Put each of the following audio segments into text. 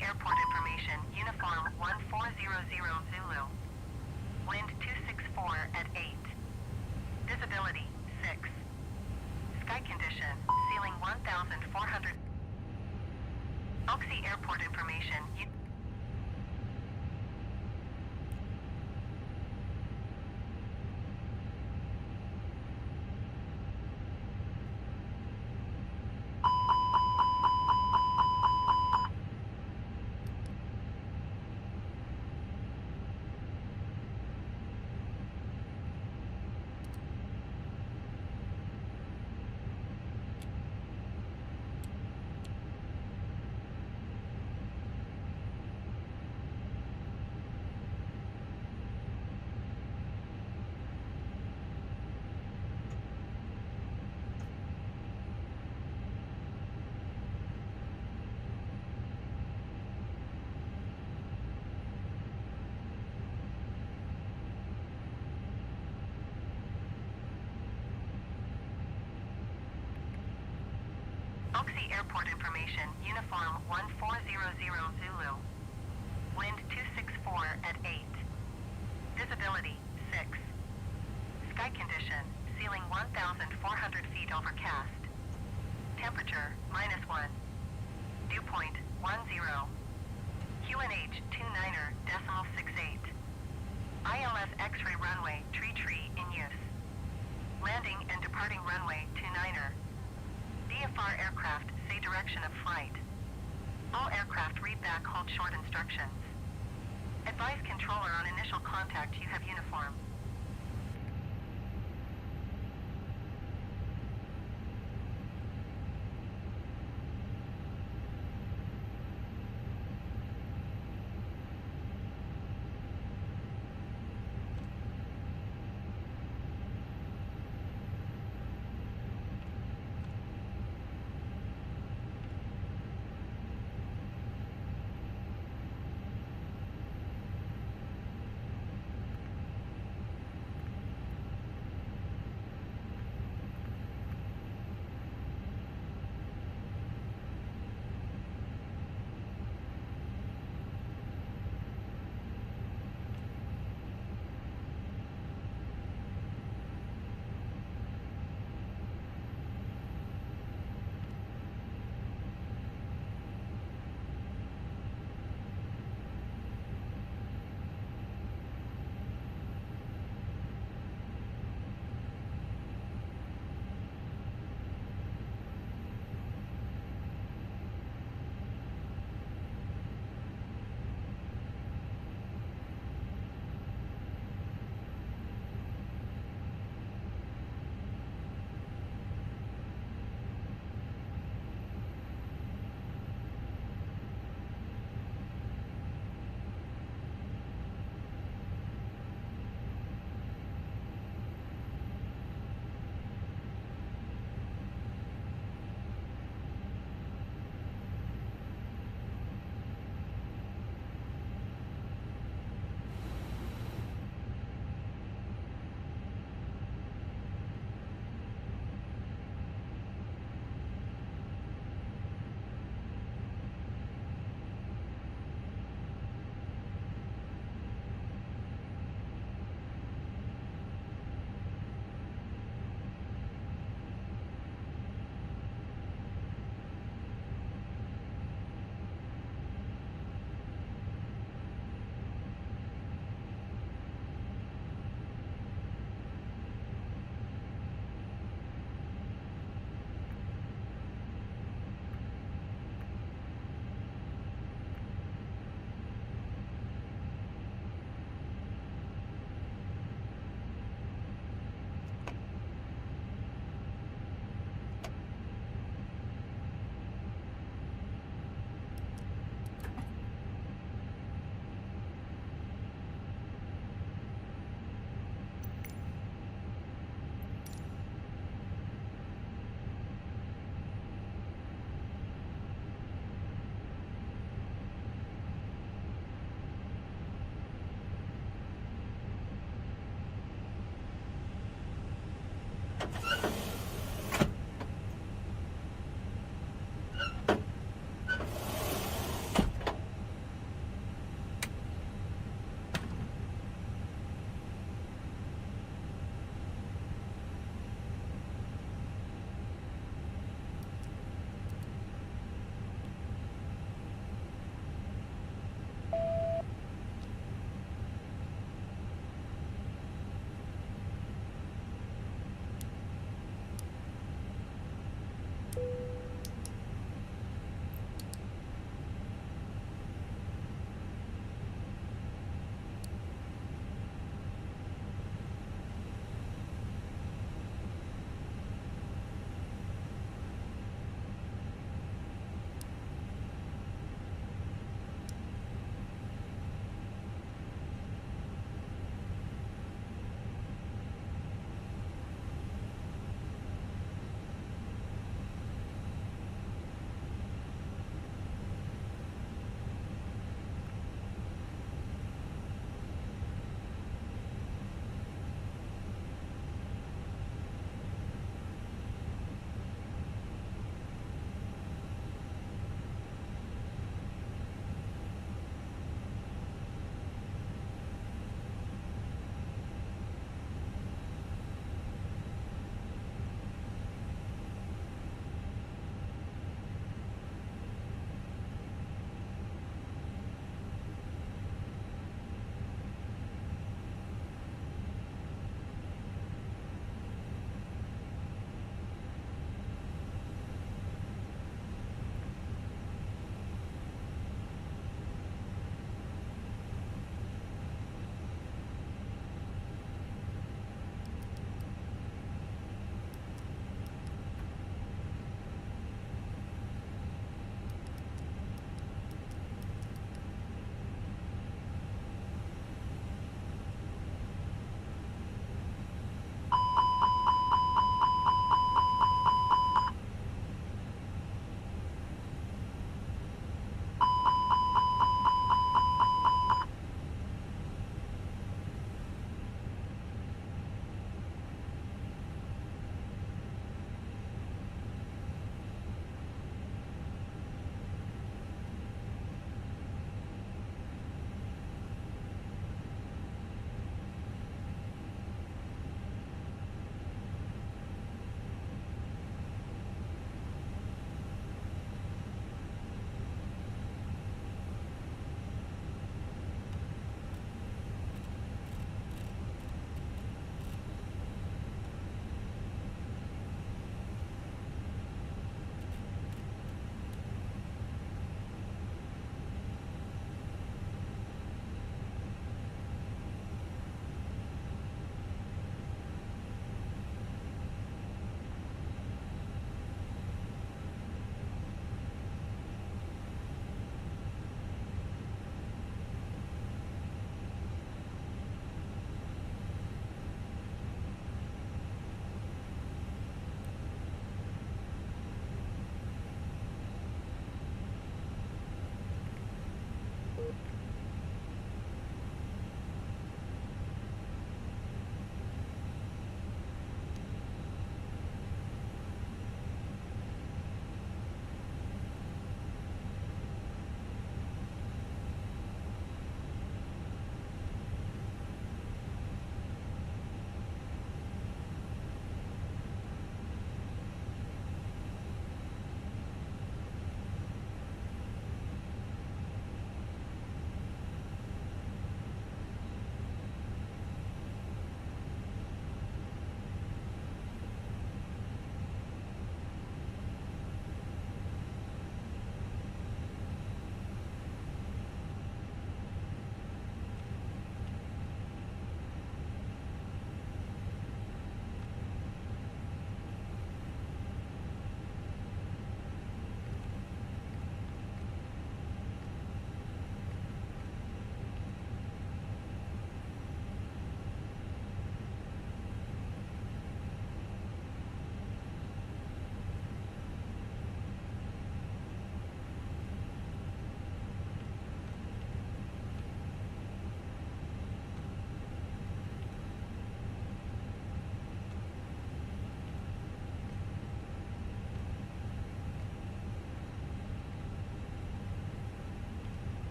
Oxy Airport information, uniform 1400 Zulu. Wind 264 at 8. Visibility 6. Sky condition, ceiling 1,400. Oxy Airport information, Oxy Airport information, uniform 1400 Zulu. Wind 264 at 8. Visibility 6. Sky condition, ceiling 1,400 feet overcast. Temperature -1. Dew point 10. QNH 29er.68. ILS X-ray runway tree in use. Landing and departing runway 29er. VFR aircraft say direction of flight. All aircraft read back hold short instructions. Advise controller on initial contact you have uniform.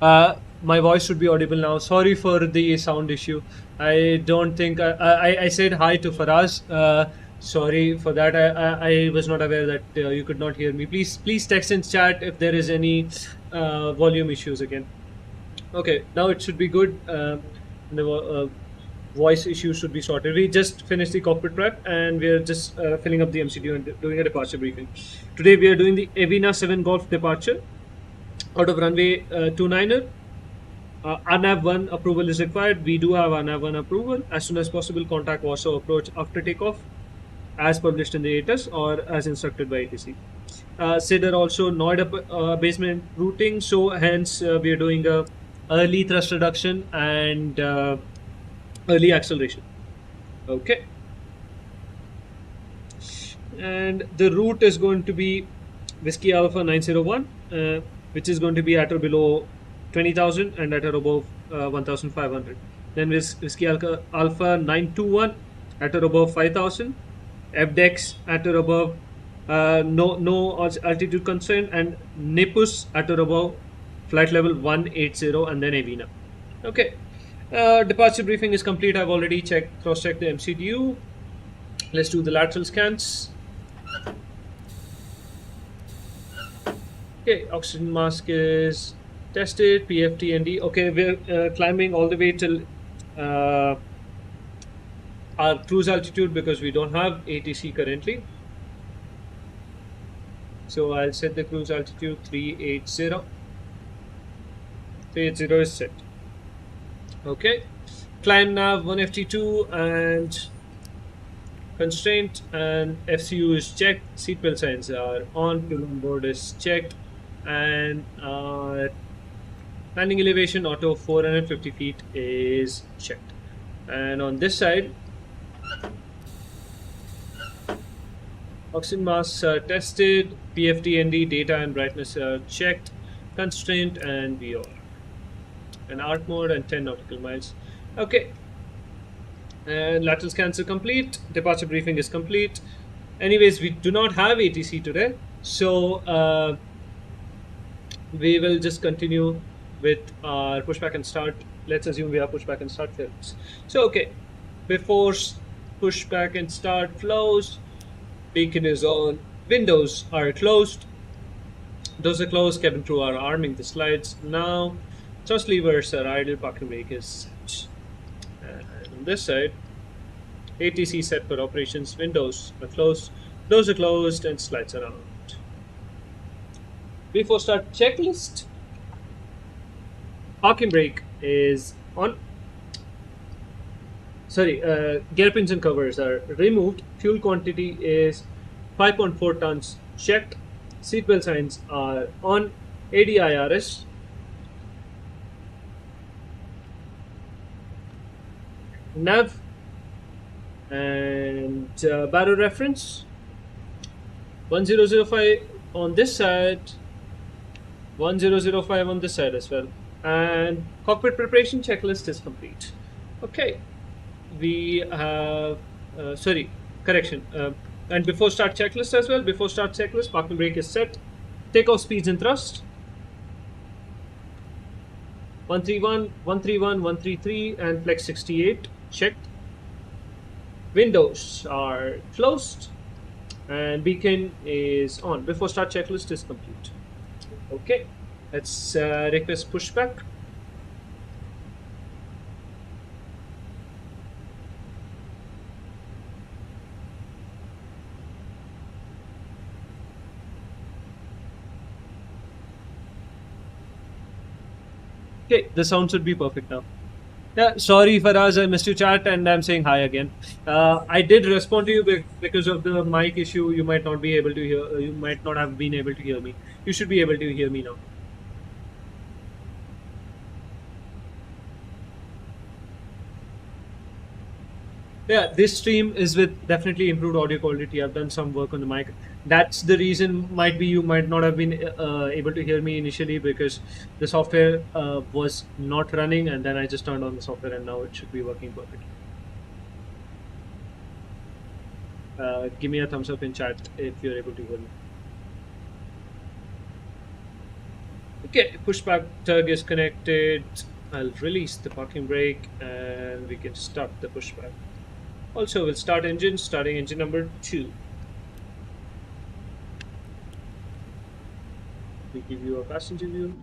My voice should be audible now. Sorry for the sound issue. I don't think I said hi to Faraz. Sorry for that. I was not aware that you could not hear me. Please text in chat if there is any volume issues again. Okay, now it should be good. The voice issue should be sorted. We just finished the cockpit prep and we are just filling up the MCDU and doing a departure briefing. Today we are doing the Avina 7 Golf departure out of runway 29er. RNAV 1 approval is required. We do have RNAV 1 approval. As soon as possible, contact Warsaw approach after takeoff, as published in the ATIS or as instructed by ATC. SID also Noida basement routing, so hence we are doing a early thrust reduction and early acceleration. Okay. And the route is going to be Whiskey Alpha 901, which is going to be at or below 20,000 and at or above 1,500. Then Whiskey Alpha 921 at or above 5,000. FDEX at or above no altitude constraint, and Nepus at or above flight level 180, and then Avina. Okay. Departure briefing is complete. I've already cross-checked the MCDU. Let's do the lateral scans. Okay, oxygen mask is tested, PFT and D. Okay, we're climbing all the way till our cruise altitude because we don't have ATC currently. So I'll set the cruise altitude 380. 380 is set. Okay, climb nav 1FT2 and constraint, and FCU is checked. Seatbelt signs are on. Fuel on board is checked, and landing elevation auto 450 feet is checked. And on this side, oxygen masks are tested, PFT, ND, data and brightness are checked, constraint and VOR. And arc mode and 10 nautical miles. Okay. And lateral scans are complete. Departure briefing is complete. Anyways, we do not have ATC today, so we will just continue with our pushback and start. Let's assume we have pushback and start clearance. So okay, before pushback and start flows, beacon is on, windows are closed, doors are closed, cabin crew are arming the slides now, thrust levers are idle, parking brake is set. And on this side, ATC set for operations, windows are closed, doors are closed, and slides are out. Before start checklist, parking brake is on. Sorry, gear pins and covers are removed. Fuel quantity is 5.4 tons checked. Seatbelt signs are on. ADIRS. Nav and barrow reference 1005 on this side, 1005 on this side as well, and cockpit preparation checklist is complete. Okay, we have correction, and before start checklist as well, before start checklist, parking brake is set, takeoff speeds and thrust 131, 131, 133 and flex 68 checked. Windows are closed and beacon is on. Before start checklist is complete. Okay, let's request pushback. Okay, the sound should be perfect now. Yeah, sorry Faraz, I missed your chat and I'm saying hi again. I did respond to you because of the mic issue. You might not be able to hear. You might not have been able to hear me. You should be able to hear me now. Yeah, this stream is with definitely improved audio quality. I've done some work on the mic. That's the reason. Might be you might not have been able to hear me initially because the software was not running, and then I just turned on the software, and now it should be working perfectly. Give me a thumbs up in chat if you're able to hear me. Okay, pushback tug is connected. I'll release the parking brake and we can start the pushback. Also, we'll start engine, starting engine number 2. We give you a passenger view.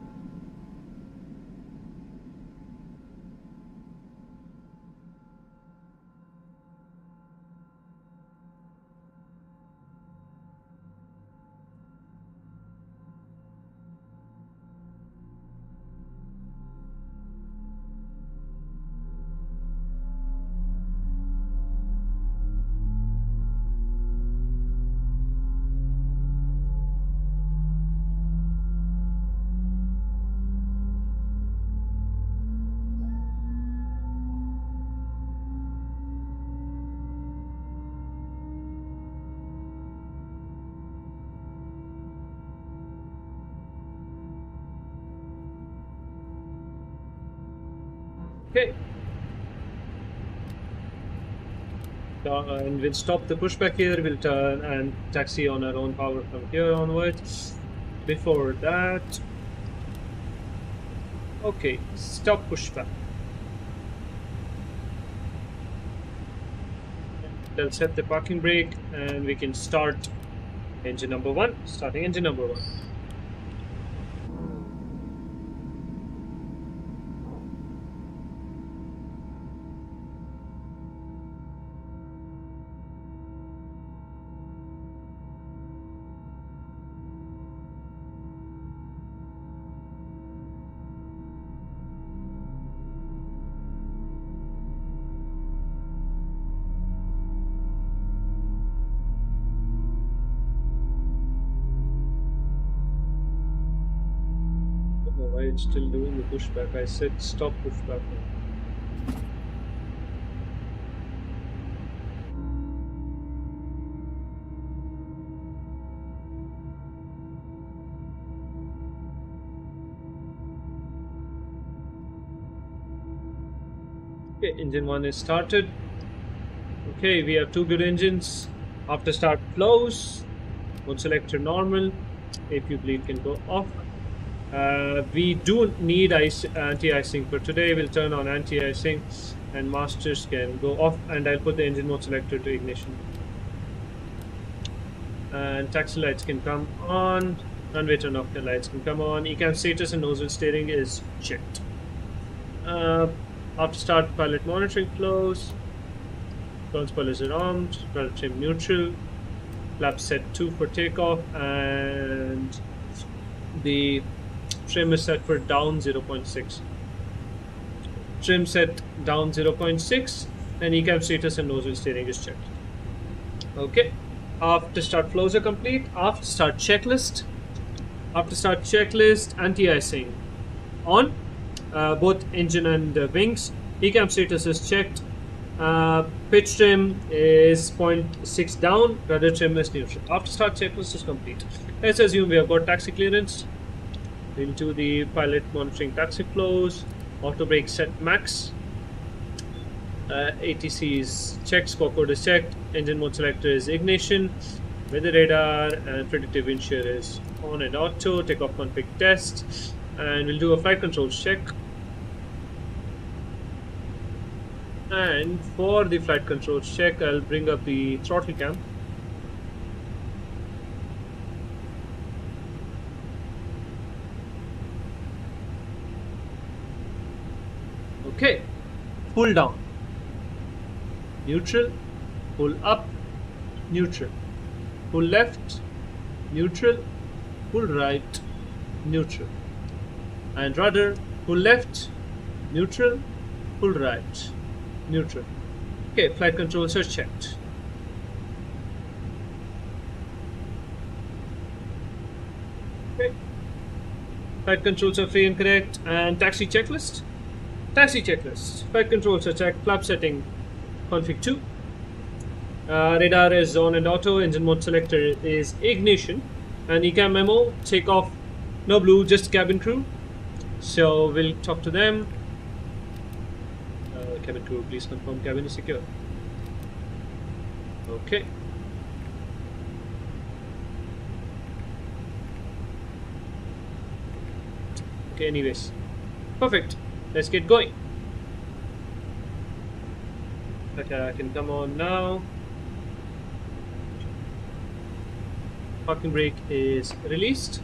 Okay. And we'll stop the pushback here. We'll turn and taxi on our own power from here onwards. Before that, okay, stop pushback. They'll set the parking brake and we can start engine number 1. Starting engine number 1. Why it's still doing the pushback? I said stop pushback. Okay, engine 1 is started. Okay, we have 2 good engines. After start flows, mode selector normal, APU bleed can go off. We do need anti-icing for today. We'll turn on anti-icing and masters can go off, and I'll put the engine mode selector to ignition. And taxi lights can come on, runway turn off the lights can come on. ECAM status and nozzle steering is checked. After start, pilot monitoring close. Ground spoilers are armed, rudder trim neutral, flap set 2 for takeoff, and the trim is set for down 0.6. Trim set down 0.6, and ECAM status and nozzle steering is checked. Okay, after start flows are complete. After start checklist. After start checklist, anti-icing on both engine and wings. ECAM status is checked. Pitch trim is 0.6 down, rudder trim is neutral. After start checklist is complete. Let's assume we have got taxi clearance. We'll do the pilot monitoring taxi flows. Auto brake set max. ATC is checked, squawk code is checked, engine mode selector is ignition, weather radar and predictive wind shear is on and auto, takeoff config test, and we'll do a flight controls check. And for the flight controls check, I'll bring up the throttle cam. Okay, pull down, neutral, pull up, neutral, pull left, neutral, pull right, neutral, and rudder, pull left, neutral, pull right, neutral. Okay, flight controls are checked. Okay, flight controls are free and correct. And taxi checklist. Taxi checklist. Flight controls are checked. Flap setting config 2. Radar is on and auto. Engine mode selector is ignition. And ECAM memo, take off, no blue, just cabin crew. So we'll talk to them. Cabin crew, please confirm cabin is secure. Okay. Okay, anyways. Perfect. Let's get going. Okay, I can come on now. Parking brake is released.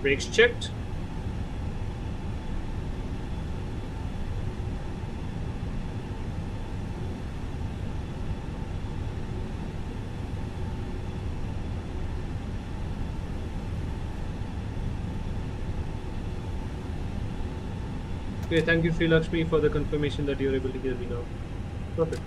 Brakes checked. Okay, thank you, Sri Lakshmi, for the confirmation that you're able to hear me now. Perfect.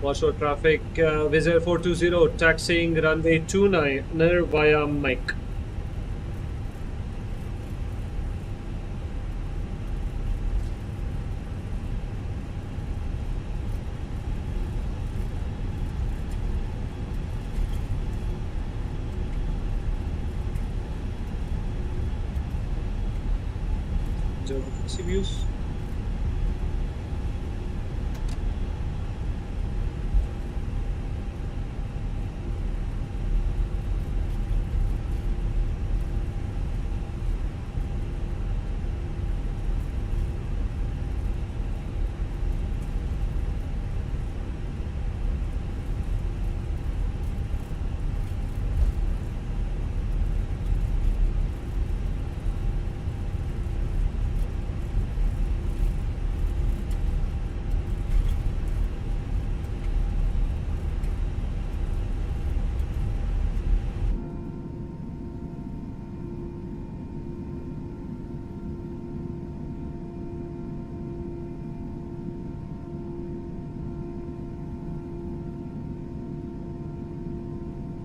Warsaw traffic, Wizz Air 420, taxiing runway 29 via Mike. See views.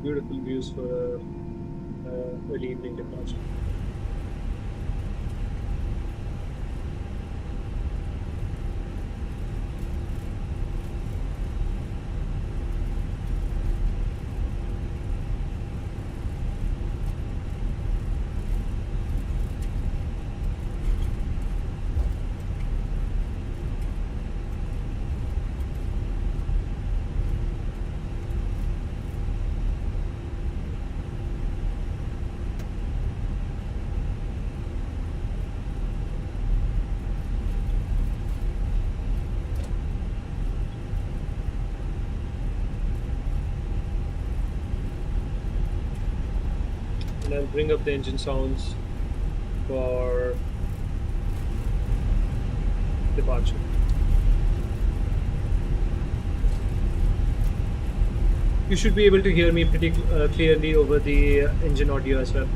Beautiful views for early evening departure. And I'll bring up the engine sounds for departure. You should be able to hear me pretty clearly over the engine audio as well.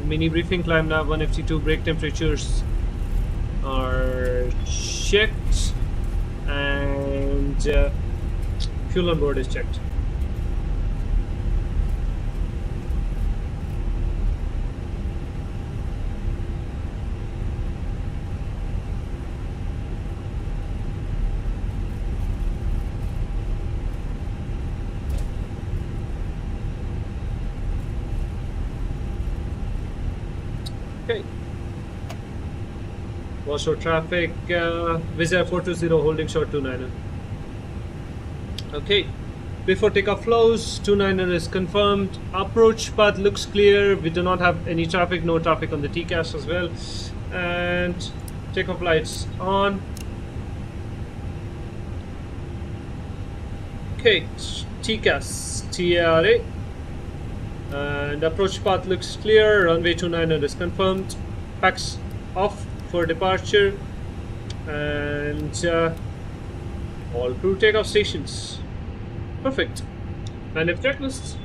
Mini briefing, climb nav 152, brake temperatures are checked, and fuel on board is checked. Okay. Warsaw traffic, Wizz Air 420 holding short 29er. Okay. Before takeoff flows, 29er is confirmed. Approach path looks clear. We do not have any traffic, no traffic on the TCAS as well. And takeoff lights on. Okay, TCAS, TRA. And approach path looks clear. Runway 29 is confirmed. Packs off for departure. And all crew takeoff stations. Perfect. Manif checklists.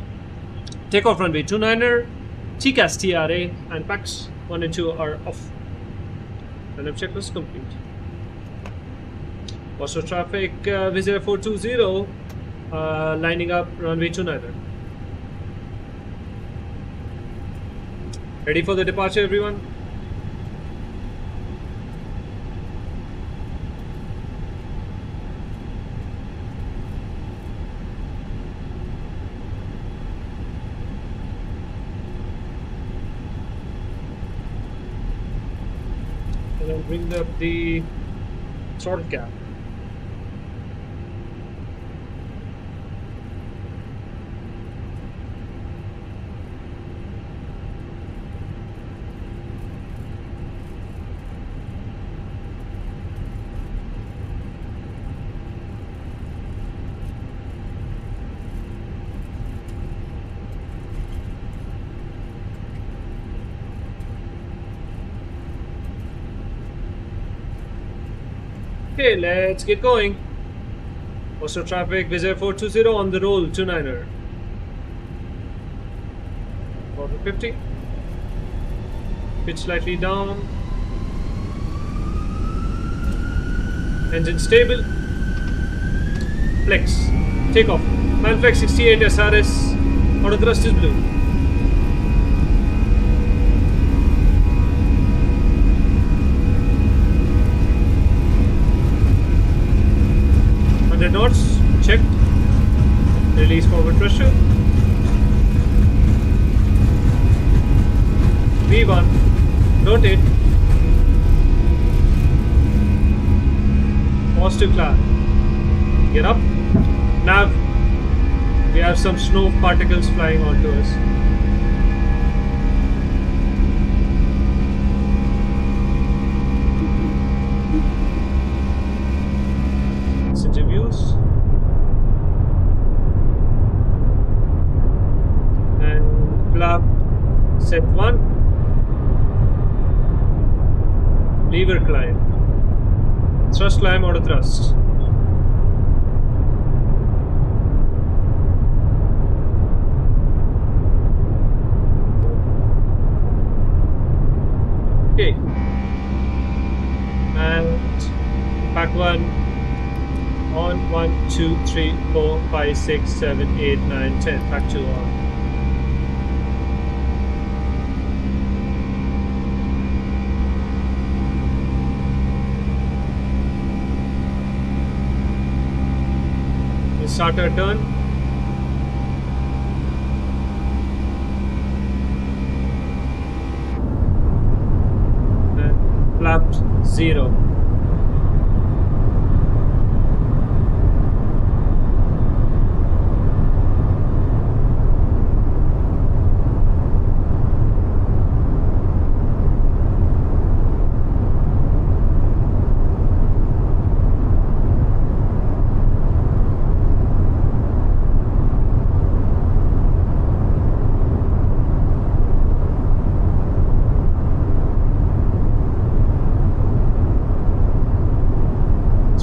Takeoff runway 29er. TCAS TRA and packs 1 and 2 are off. Manif checklist complete. Warsaw traffic, Wizz Air 420, lining up runway 29er. Ready for the departure, everyone? And I'll bring up the throttle cap. Okay, let's get going. Warsaw traffic, Wizz Air 420 on the roll, 29er. 450. Pitch slightly down. Engine stable. Flex. Takeoff. Manflex 68 SRS. Auto thrust is blue. Knots checked. Release forward pressure. V1. Rotate. Positive climb. Get up. Nav. We have some snow particles flying onto us. Interviews and flap set 1, lever climb, thrust climb, auto thrust. Okay, and pack 1 on 1, 2, 3, 4, 5, 6, 7, 8, 9, 10. Pack 2 on. We start our turn. And flapped 0.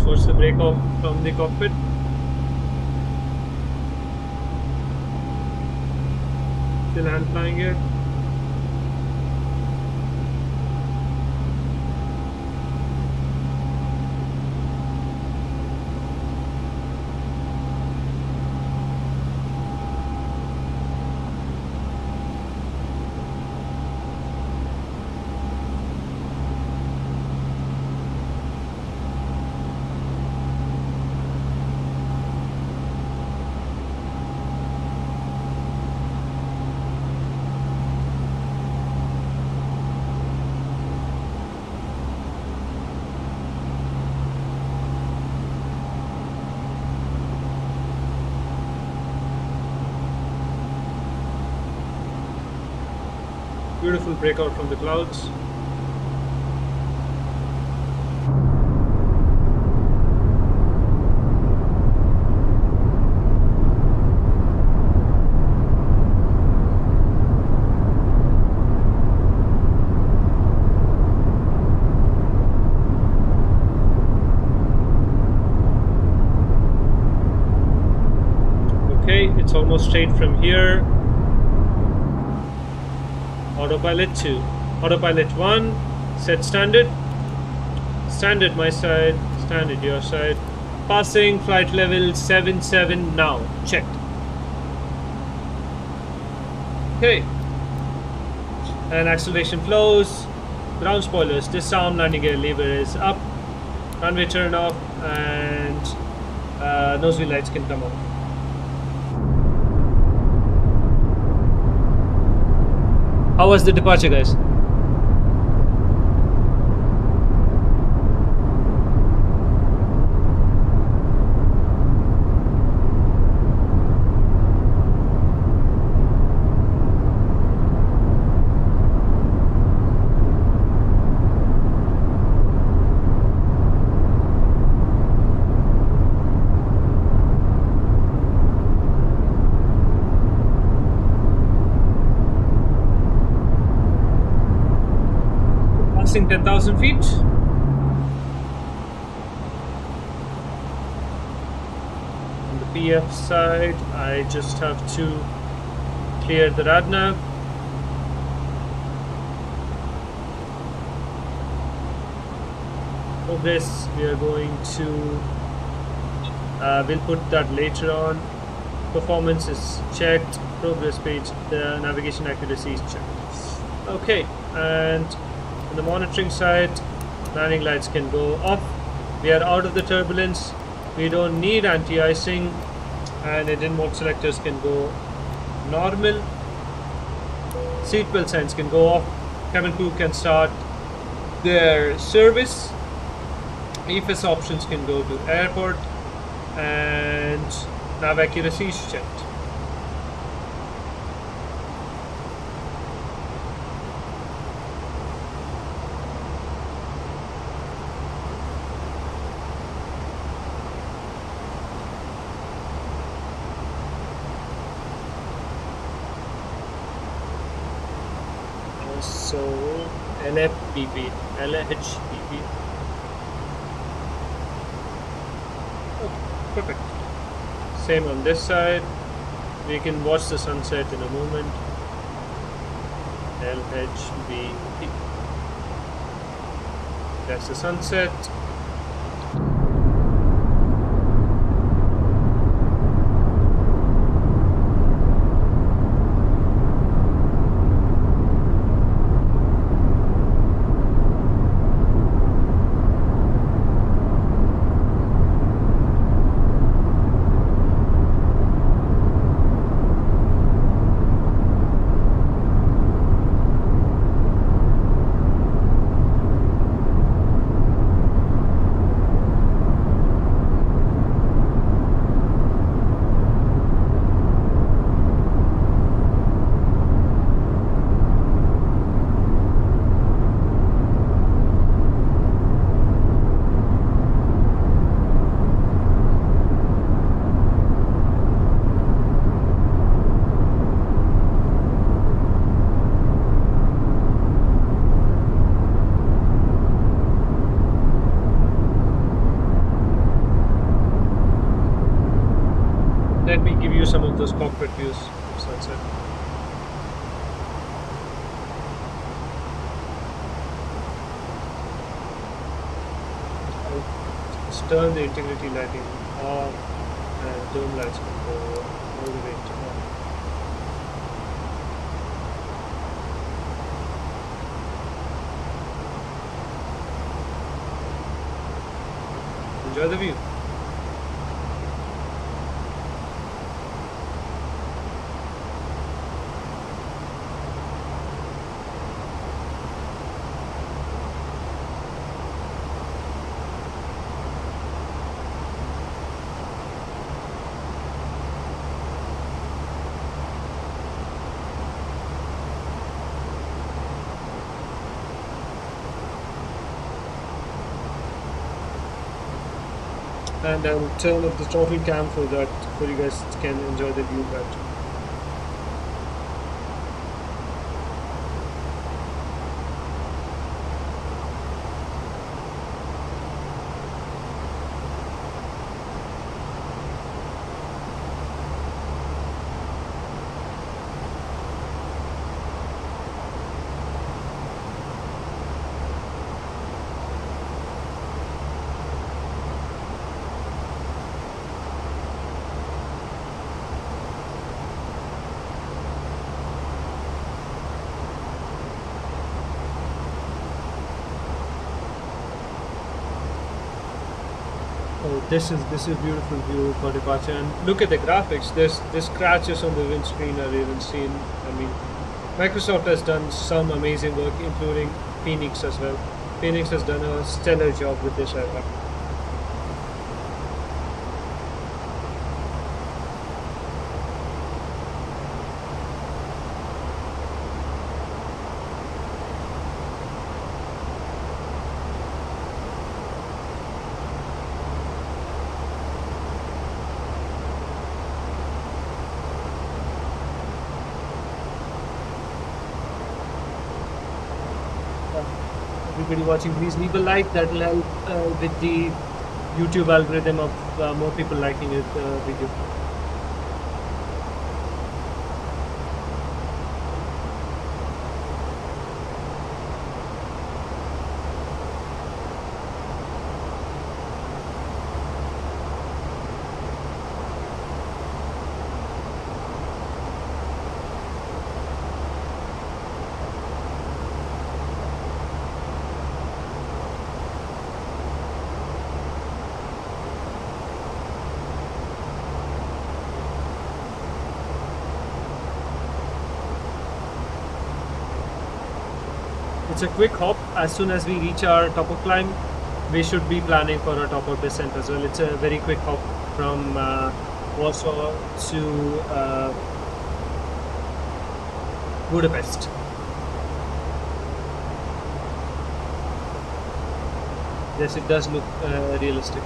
Force the brake off from the cockpit. Still hand flying it. Beautiful breakout from the clouds. It's almost straight from here. Autopilot 2. Autopilot 1. Set standard. Standard my side. Standard your side. Passing flight level 77 now. Checked. Okay. And acceleration flows. Ground spoilers. Disarm. Landing gear lever is up. Runway turn off. And nose wheel lights can come on. How was the departure, guys? Passing 10,000 feet. On the PF side, I just have to clear the radnav. For this, we are going to we'll put that later on. Performance is checked. Progress page, the navigation accuracy is checked. Okay, and on the monitoring side, landing lights can go off. We are out of the turbulence. We don't need anti-icing, and engine mode selectors can go normal. Seatbelt signs can go off. Cabin crew can start their service. EFS options can go to airport, and nav accuracy is checked. So LHBP. Oh, perfect. Same on this side. We can watch the sunset in a moment. LHBP. That's the sunset. Let me give you some of those cockpit views of sunset. Let's turn the integrity lighting off, and dome lights can go all the way to on. Enjoy the view. And I will turn up the throttle cam for that, for you guys can enjoy the view better. this is beautiful view for departure, and look at the graphics. There's scratches on the windscreen are even seen. I mean, Microsoft has done some amazing work, including Phoenix as well. Phoenix has done a stellar job with this aircraft. Everybody watching, please leave a like. That will help with the YouTube algorithm of more people liking it video. It's a quick hop. As soon as we reach our top of climb, we should be planning for a top of descent as well. It's a very quick hop from Warsaw to Budapest. Yes, it does look realistic.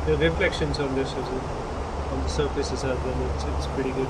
The reflections on this as well, on the surfaces as well, it's pretty good.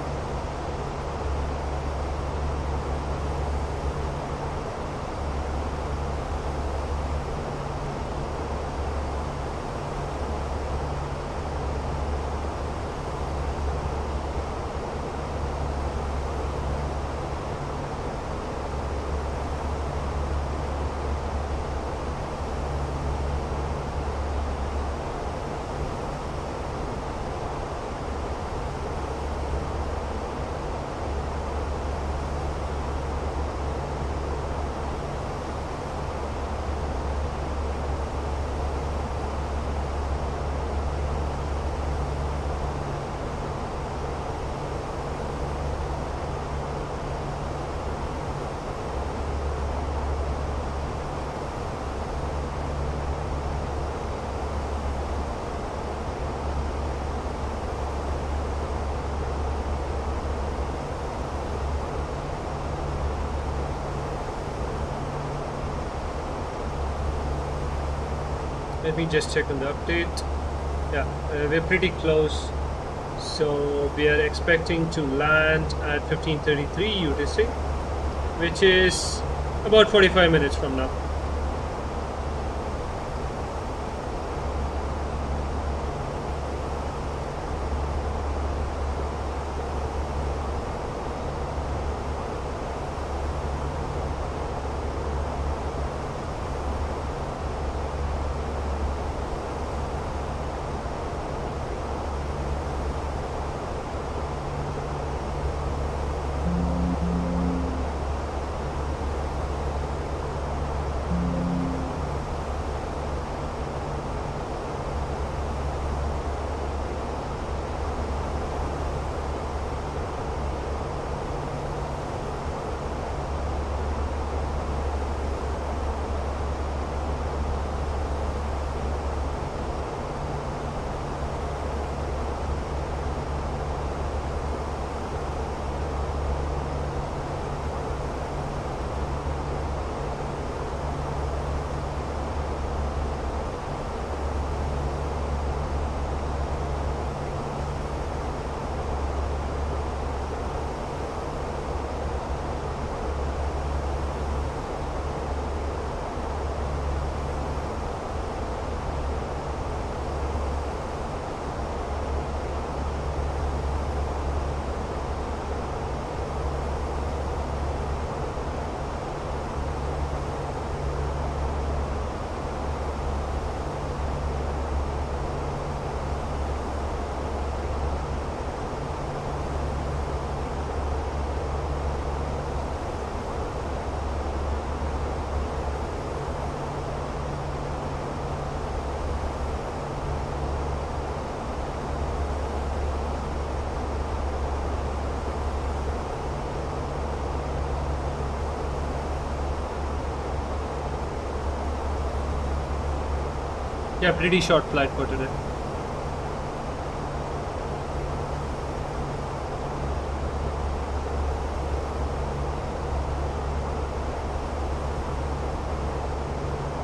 Let me just check on the update. Yeah, we're pretty close. So we are expecting to land at 15:33 UTC, which is about 45 minutes from now. Yeah, pretty short flight for today.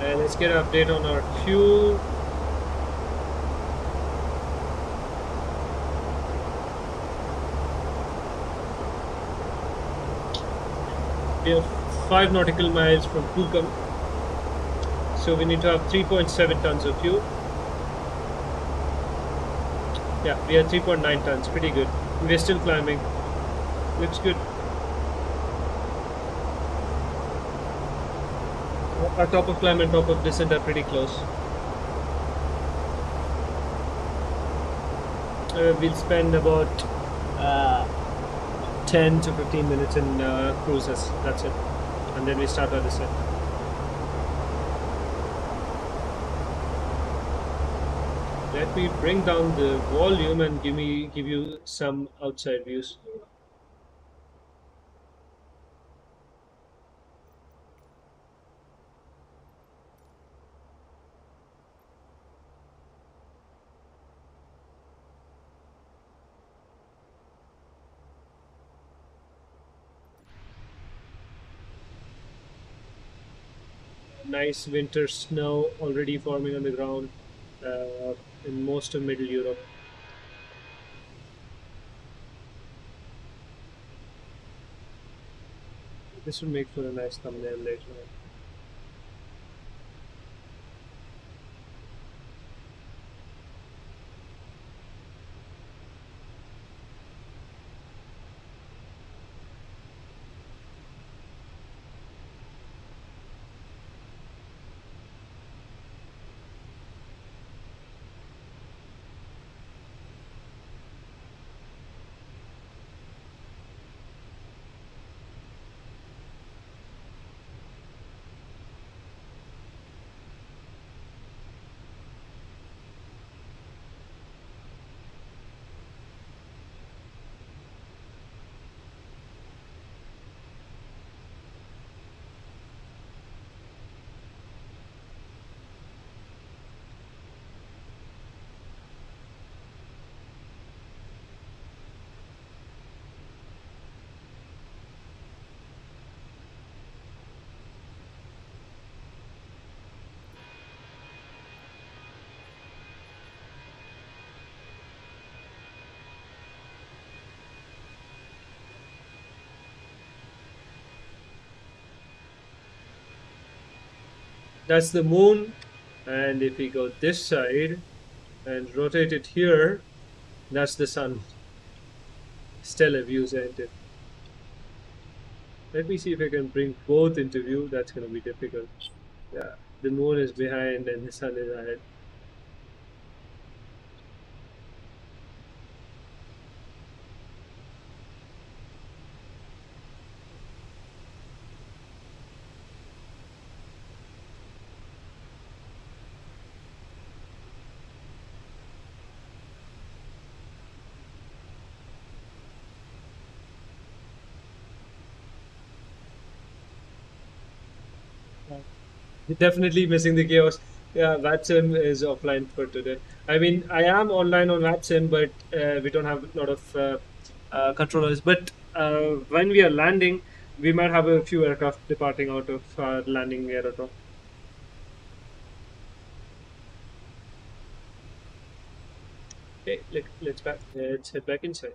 Let's get an update on our fuel. We have 5 nautical miles from Kukum, so we need to have 3.7 tons of fuel. Yeah, we are 3.9 tons, pretty good. We're still climbing. Looks good. Our top of climb and top of descent are pretty close. We'll spend about 10 to 15 minutes in cruises, that's it. And then we start our descent. Let me bring down the volume and give you some outside views. Nice winter snow already forming on the ground in most of Middle Europe. This would make for a nice thumbnail later on. That's the moon, and if we go this side and rotate it here, that's the sun. Stellar views, ain't it? Let me see if I can bring both into view. That's going to be difficult. Yeah, the moon is behind and the sun is ahead. Definitely missing the chaos. Yeah, VATSIM is offline for today. I mean, I am online on VATSIM, but we don't have a lot of controllers. But when we are landing, we might have a few aircraft departing out of our landing aerodrome. Okay, let's head back inside.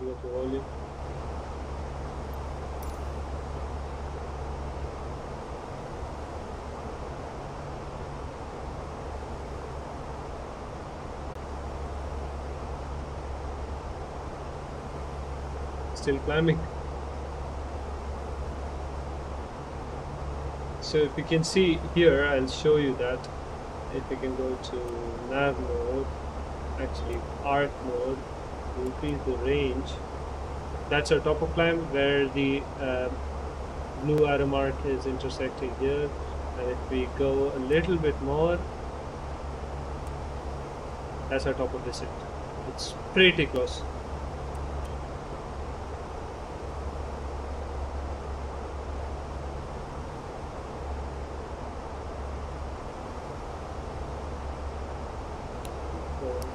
We got the volume. Still climbing. So if you can see here, I'll show you that. If we can go to nav mode, actually arc mode, increase the range. That's our top of climb where the blue arrow mark is intersecting here. And if we go a little bit more, that's our top of descent. It's pretty close.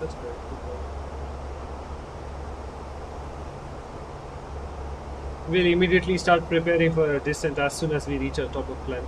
That's good. We'll immediately start preparing for a descent as soon as we reach our top of climb.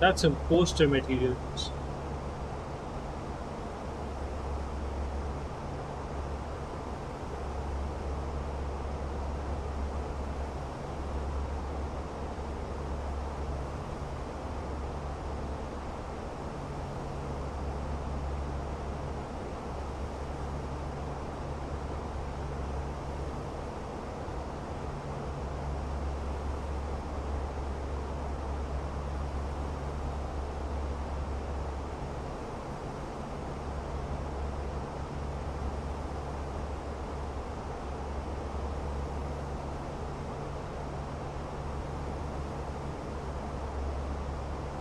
That's some poster materials.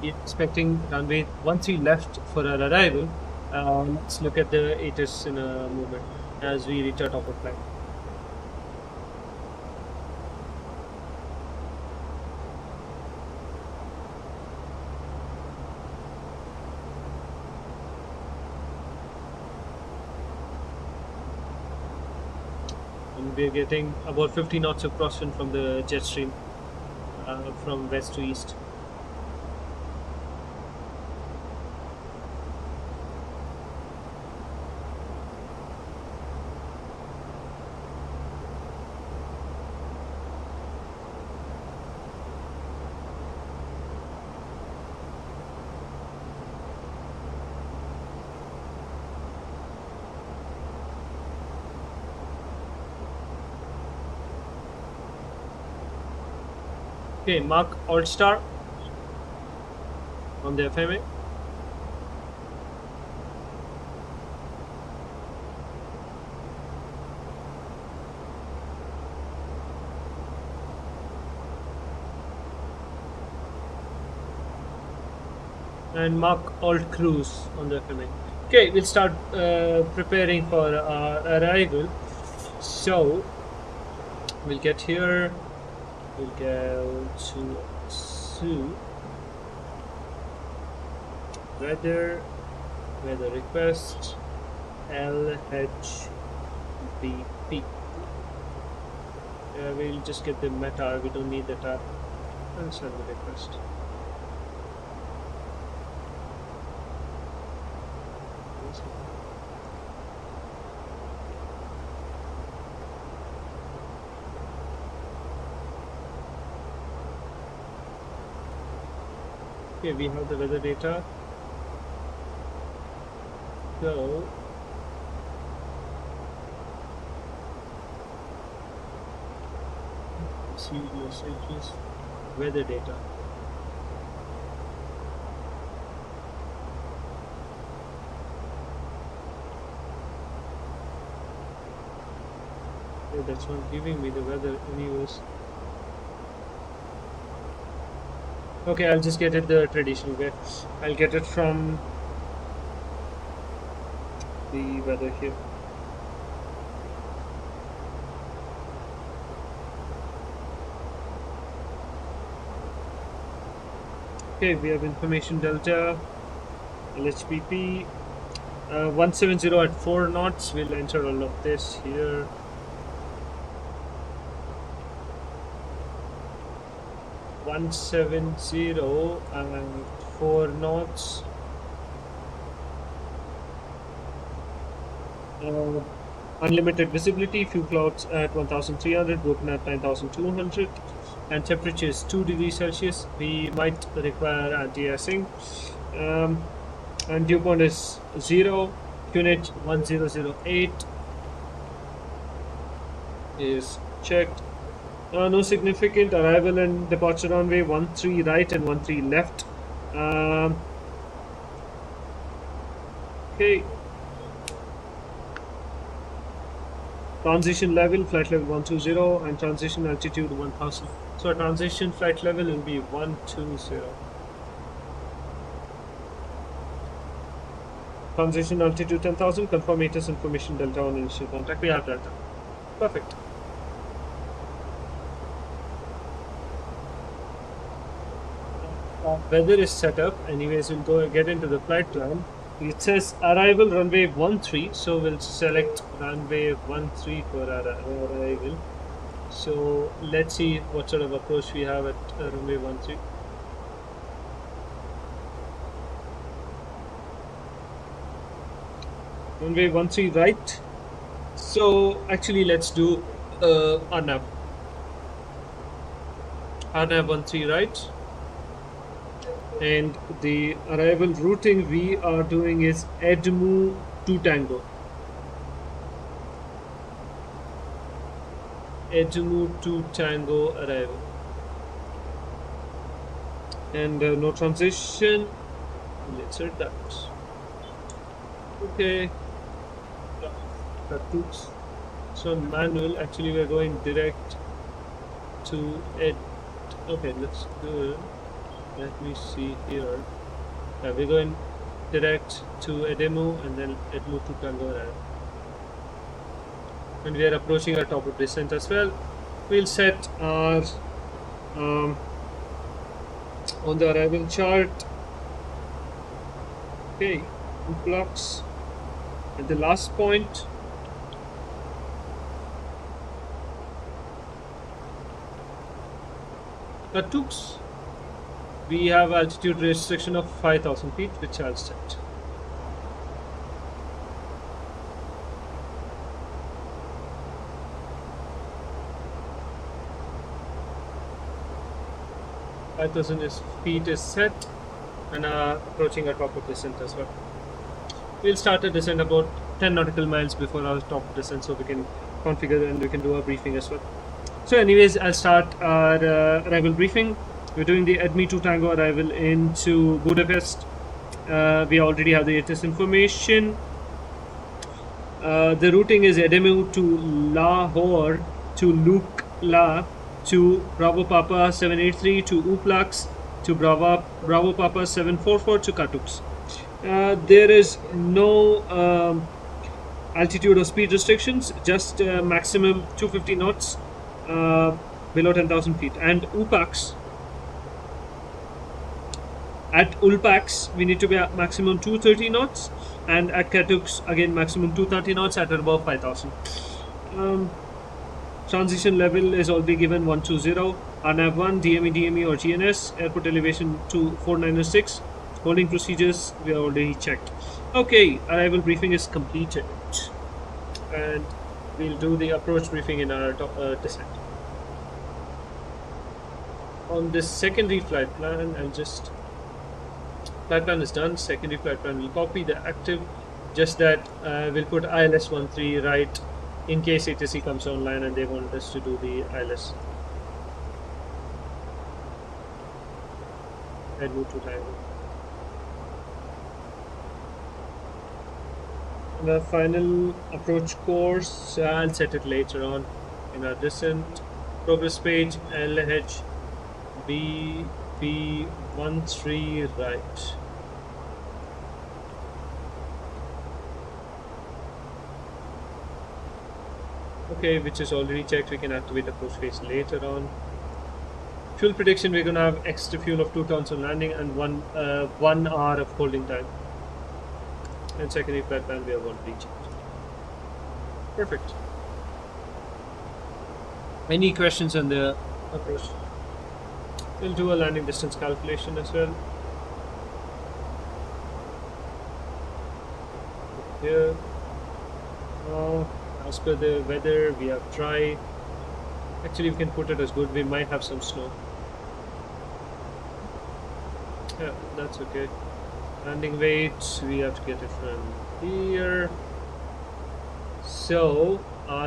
Expecting runway once we left for our arrival. Let's look at the ATIS in a moment as we reach our top of climb. And we're getting about 50 knots of crosswind from the jet stream from west to east. Okay, mark Alt Star on the FMA. And mark Alt Cruise on the FMA. Okay, we'll start preparing for our arrival. So we'll get here. We'll go to weather request LHBP. We'll just get the meta, we don't need the tab. And send the request. Okay, we have the weather data. So see messages, weather data. Okay, that's not giving me the weather anyways. Okay, I'll just get it the traditional way. I'll get it from the weather here. Okay, we have information delta. LHBP 170 at 4 knots. We'll enter all of this here. One 170 and 4 knots. Unlimited visibility, few clouds at 1300, broken at 9200, and temperature is 2 degrees Celsius. We might require anti-icing. And dew point is 0. QNH 1008 is checked. No significant arrival and departure runway 13 right and 13 left. Okay. Transition level, flight level 120, and transition altitude 1000. So our transition flight level will be 120. Transition altitude 10,000, confirm ATIS information delta on initial contact. We have delta. Perfect. Weather is set up. Anyways, we'll go get into the flight plan. It says arrival runway 13, so we'll select runway 13 for our arrival. So let's see what sort of approach we have at runway 13. Runway 13 right. So actually let's do RNAV. RNAV 13 right. And the arrival routing we are doing is EPWA 2 Tango. EPWA 2 Tango arrival. And no transition. Let's set that. Okay. So manual, actually we're going direct to it. Okay, let's do it. Let me see here. We're going direct to EPWA and then EPWA to Tango arrival. And we are approaching our top of descent as well. We'll set our on the arrival chart. Okay, blocks at the last point. Tux. We have altitude restriction of 5,000 feet, which I'll set. feet is set, and approaching our top of descent as well. We'll start a descent about 10 nautical miles before our top of descent, so we can configure and we can do our briefing as well. So anyways, I'll start our arrival briefing. We're doing the EPWA 2 Tango arrival into Budapest. We already have the ATIS information. The routing is EPWA to Lahore to Lukla to Bravo Papa 783 to Uplax to Bravo Papa 744 to Katux. There is no altitude or speed restrictions, just maximum 250 knots below 10,000 feet. And Upax, at Ulpax, we need to be at maximum 230 knots, and at Katux, again, maximum 230 knots at above 5,000. Transition level is already given 120, RNAV 1, DME or GNS, airport elevation to 4906. Holding procedures, we are already checked. Okay, arrival briefing is completed, and we'll do the approach briefing in our descent. On this secondary flight plan, flight plan is done. Secondary flight plan will copy the active, just that we'll put ILS 13 right in case ATC comes online and they want us to do the ILS. EPWA 2 Tango. The final approach course, I'll set it later on in our descent. Progress page, LHBP 13 right. Okay, which is already checked. We can activate approach phase later on. Fuel prediction, we're going to have extra fuel of 2 tons on landing and 1 hour of holding time. And secondary flight plan we have already checked. Perfect. Any questions on the approach? We'll do a landing distance calculation as well. Here, as per the weather, we have dry. Actually, we can put it as good. We might have some snow. Yeah, that's okay. Landing weight, we have to get it from here. So,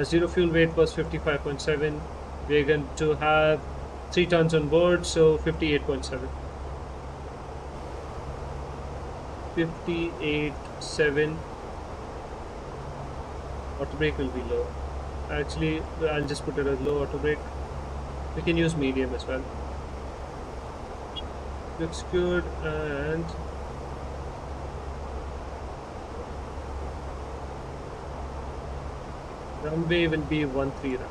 zero fuel weight was 55.7. We're going to have 3 tons on board, so 58.7. 58.7. Auto brake will be low. Actually, I'll just put it as low auto brake. We can use medium as well. Looks good. And runway will be 13 route.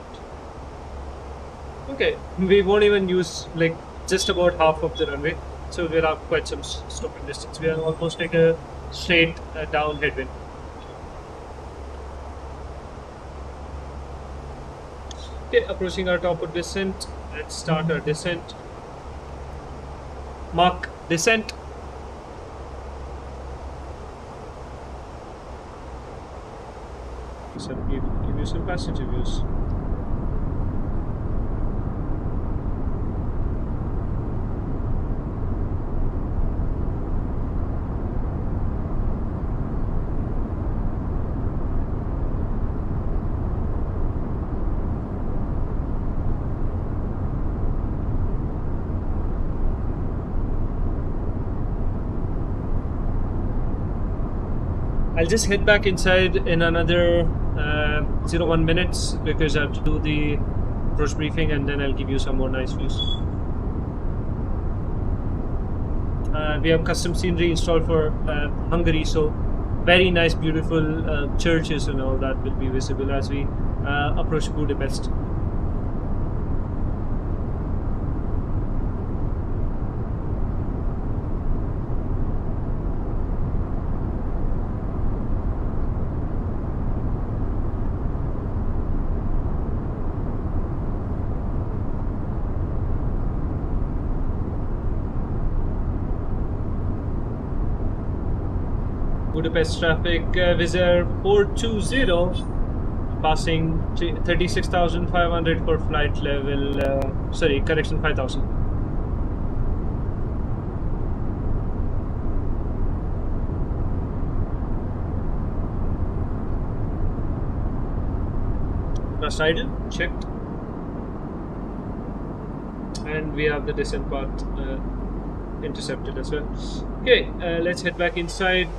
Okay, we won't even use like just about half of the runway, so we'll have quite some stopping distance. We are almost like a straight down headwind. Okay, approaching our top of descent. Let's start our descent. Mark descent. Give you some passenger views. I'll just head back inside in another 01 minutes because I have to do the approach briefing, and then I'll give you some more nice views. We have custom scenery installed for Hungary, so very nice, beautiful churches and all that will be visible as we approach Budapest. Budapest traffic, Wizz Air 420, passing 36,500 for flight level, sorry, correction 5,000. Thrust idle, checked. And we have the descent path intercepted as well. Okay, let's head back inside.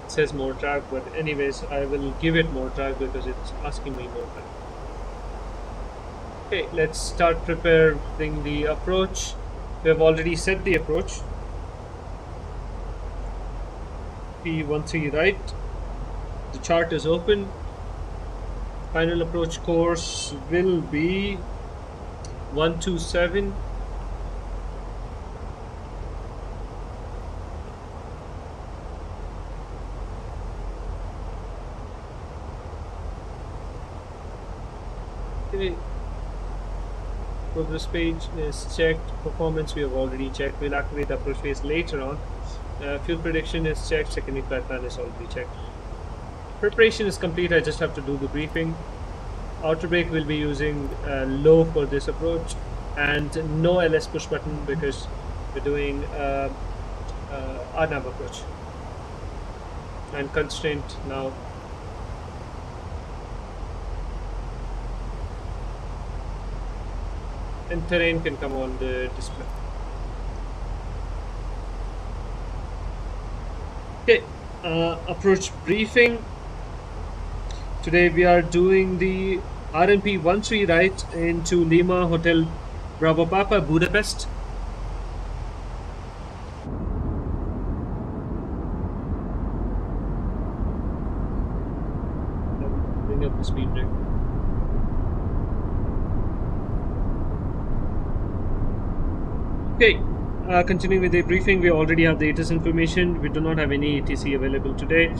Says more drag, but anyways I will give it more drag because it's asking me more drag. Okay, let's start preparing the approach. We have already set the approach. P13 right. The chart is open. Final approach course will be 127. Okay. Progress page is checked. Performance we have already checked. We'll activate the approach phase later on. Fuel prediction is checked. Secondary flight plan is already checked. Preparation is complete. I just have to do the briefing. Outer brake will be using low for this approach, and no LS push button because we're doing RNAV approach. And constraint now. And terrain can come on the display. Okay, approach briefing. Today we are doing the RNP 13 right into Lima Hotel Bravo Papa Budapest. Bring up the speed break. Okay, continuing with the briefing, we already have the ATIS information. We do not have any ATC available today.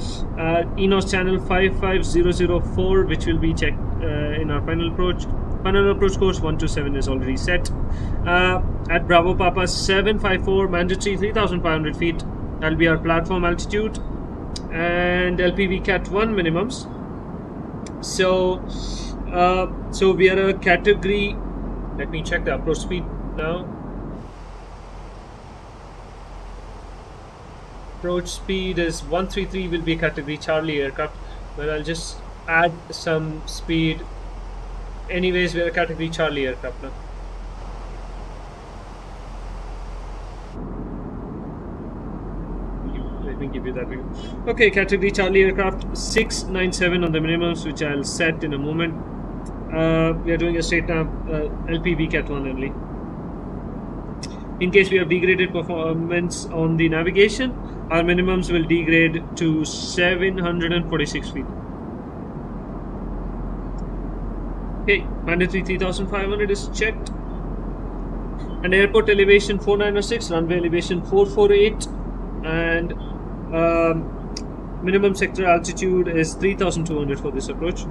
ENOS channel 55004, which will be checked in our final approach. Final approach course 127 is already set. At Bravo Papa 754, mandatory 3,500 feet. That'll be our platform altitude. And LPV Cat 1 minimums. So we are a category. Let me check the approach speed now. Approach speed is 133, will be category Charlie aircraft, but I'll just add some speed. Anyways, we're a category Charlie aircraft now. Let me give you that view. Okay, category Charlie aircraft 697 on the minimums, which I'll set in a moment. We are doing a straight nav LPV Cat 1 only. In case we have degraded performance on the navigation, our minimums will degrade to 746 feet. Okay, mandatory 3,500 is checked. And airport elevation 4906, runway elevation 448, and minimum sector altitude is 3,200 for this approach.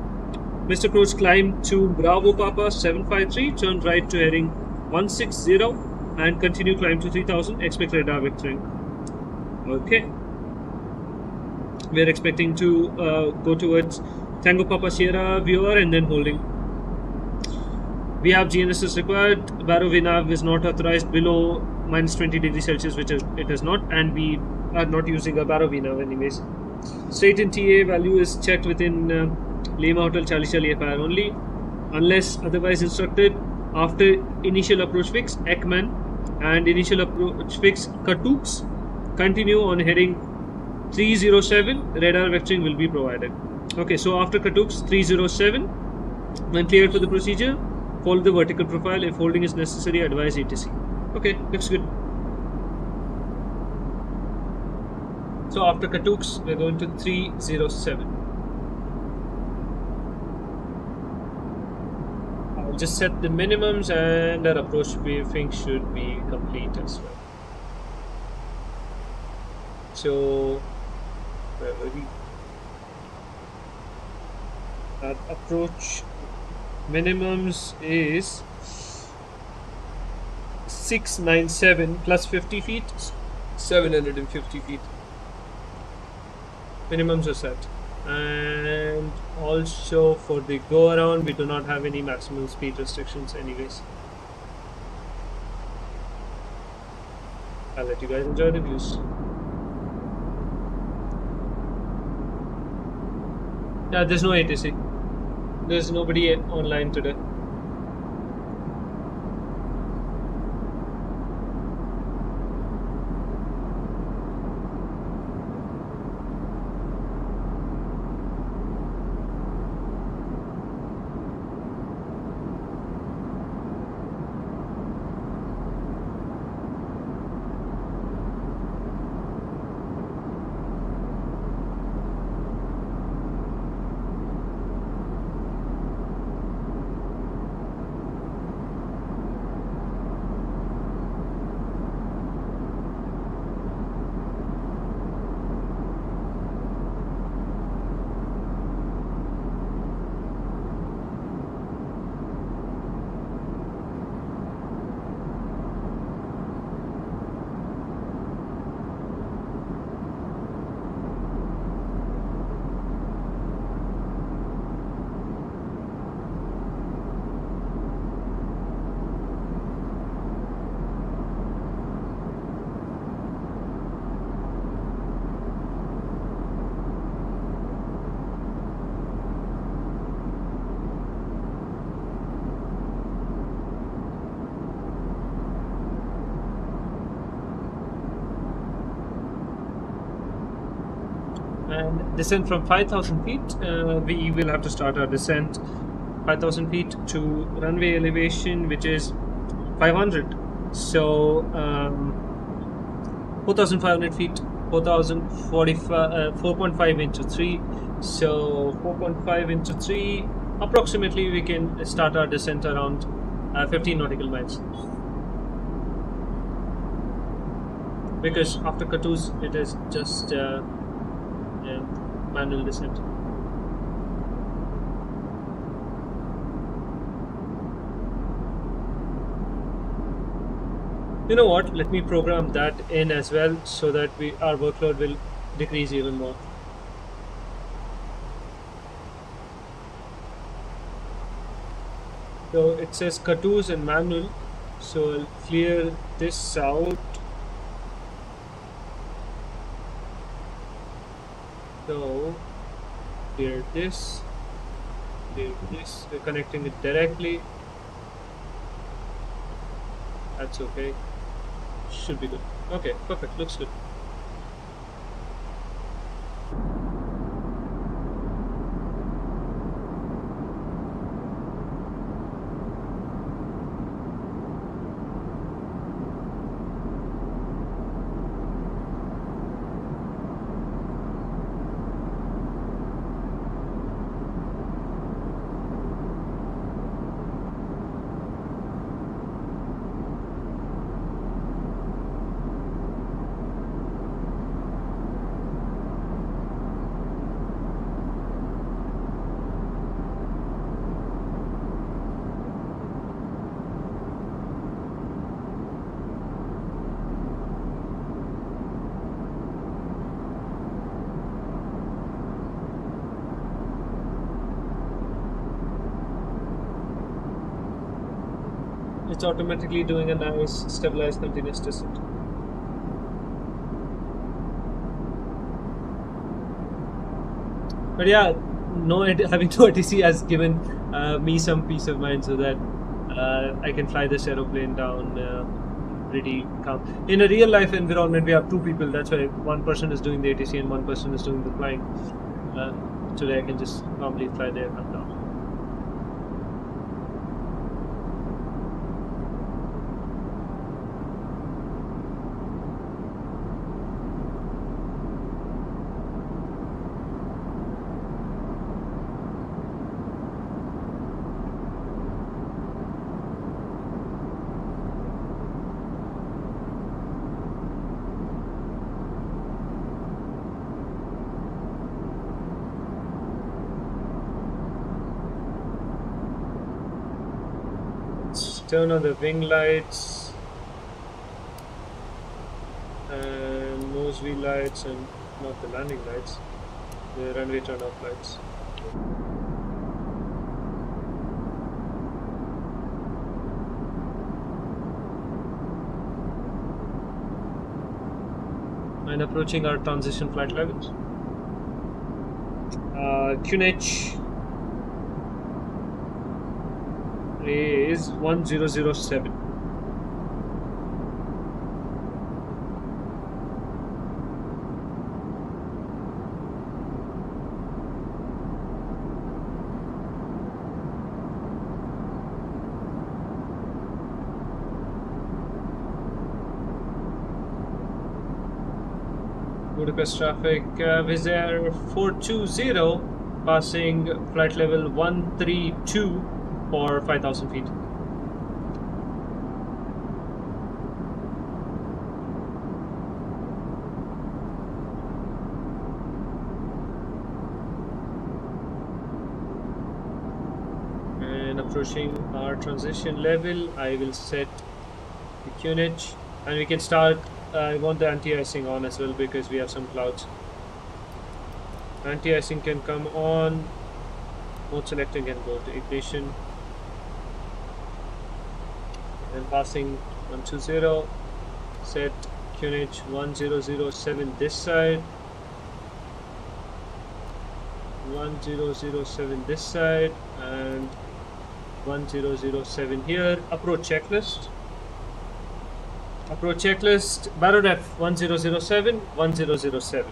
Mr. Approach, climb to Bravo Papa 753, turn right to heading 160, and continue climb to 3,000, expect radar vectoring. Okay. We are expecting to go towards Tango Papa Sierra viewer and then holding. We have GNSS required. Barrow VNAV is not authorized below minus 20 degrees Celsius, which it is not, and we are not using a Barrow VNAV anyways. Straight in TA value is checked within Lima Hotel Charlie Charlie FIR only, unless otherwise instructed. After initial approach fix Ekman and initial approach fix Katooks, continue on heading 307, radar vectoring will be provided. Okay, so after Katooks 307, when cleared for the procedure, follow the vertical profile. If holding is necessary, advise ATC. Okay, looks good. So after Katooks, we're going to 307. I'll just set the minimums, and our approach briefing should be complete as well. So, where were we? Our approach minimums is 697 plus 50 feet, 750 feet. Minimums are set. And also for the go around, we do not have any maximum speed restrictions anyways. I'll let you guys enjoy the views. Yeah, there's no ATC. There's nobody online today. And descent from 5,000 feet, we will have to start our descent 5,000 feet to runway elevation, which is 500. So 4,500 feet, 4.5 into 3. So 4.5 into 3, approximately we can start our descent around 15 nautical miles. because after Katoos it is just manual descent. You know what? Let me program that in as well so that our workload will decrease even more. So it says Katoos and manual, so I'll clear this out. So clear this, we're connecting it directly. That's okay. Should be good. Okay, perfect. Looks good. It's automatically doing a nice stabilized continuous descent. But yeah, having no ATC has given me some peace of mind, so that I can fly this aeroplane down pretty calm. In a real life environment, we have two people. That's why one person is doing the ATC and one person is doing the flying. Today I can just calmly fly the aircraft down. Turn on the wing lights and nose wheel lights, and not the landing lights, the runway turn off lights. And approaching our transition flight levels. QNH is 1007. Budapest traffic, Wizz Air 420 passing flight level 132 for 5,000 feet. And approaching our transition level, I will set the QNH, and we can start. I want the anti-icing on as well because we have some clouds. Anti-icing can come on. Mode selecting can go to ignition. And passing 120. Set QNH 1007 this side. 1007 this side, and 1007 here. Approach checklist. Approach checklist, Barrow Def 1007, 1007.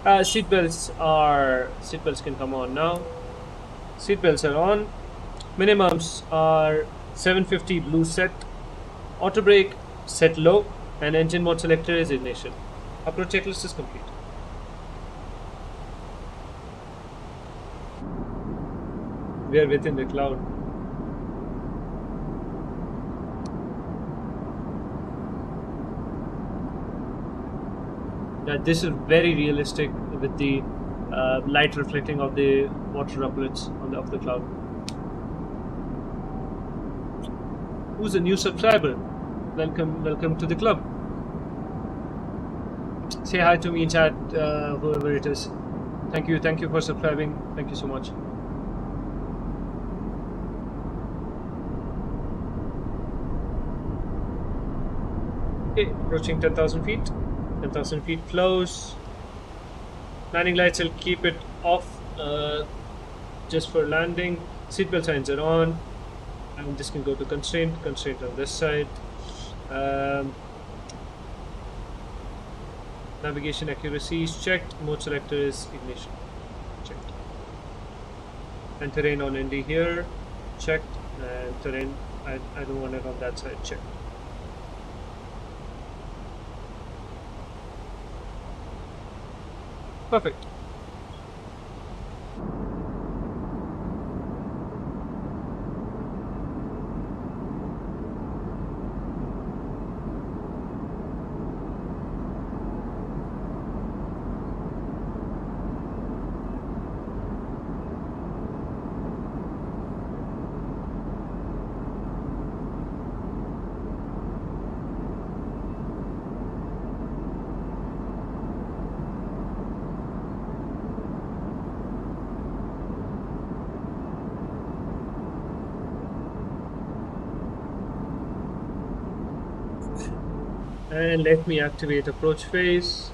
Seatbelts can come on now. Seatbelts are on. Minimums are 750 blue set. Auto brake set low, and engine mode selector is ignition. Approach checklist is complete. We are within the cloud. This is very realistic with the light reflecting of the water droplets on of the cloud. Who's a new subscriber? Welcome to the club. Say hi to me in chat, whoever it is. Thank you for subscribing. Thank you so much. Okay, approaching 10,000 feet. 10,000 feet close. Landing lights, I'll keep it off just for landing. Seatbelt signs are on. And this can go to constraint on this side. Navigation accuracy is checked. Mode selector is ignition. Checked. And terrain on ND here. Checked. And terrain, I don't want it on that side. Checked. Perfect. And let me activate approach phase.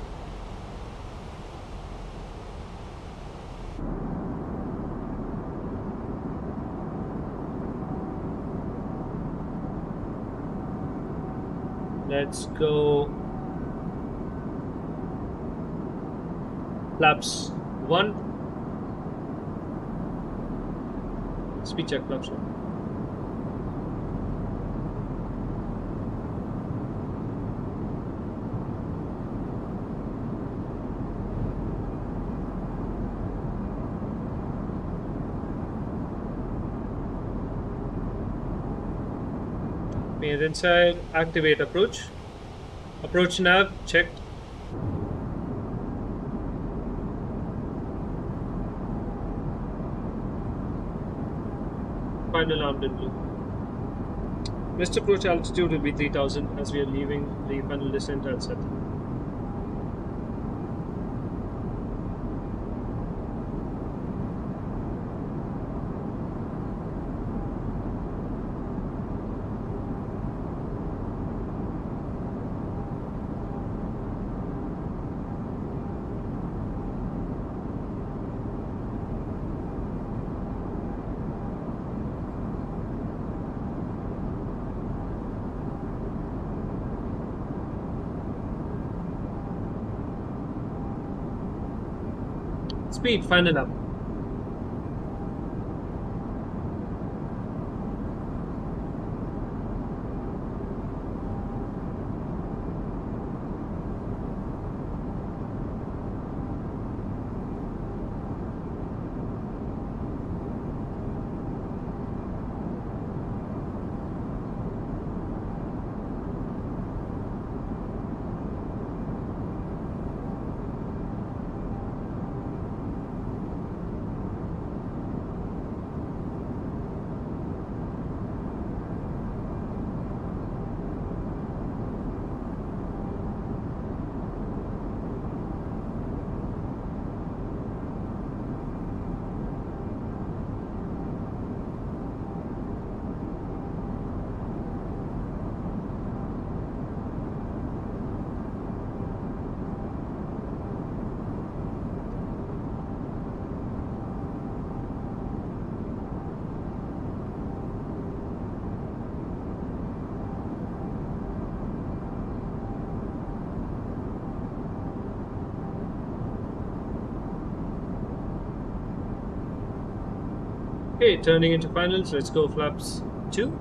Let's go flaps 1. Speed check flaps 1. Main inside, activate approach. Approach nav, checked. Final armed in blue. Missed approach altitude will be 3000 as we are leaving the final descent at set. Speed, final up. Okay, turning into finals, let's go flaps 2.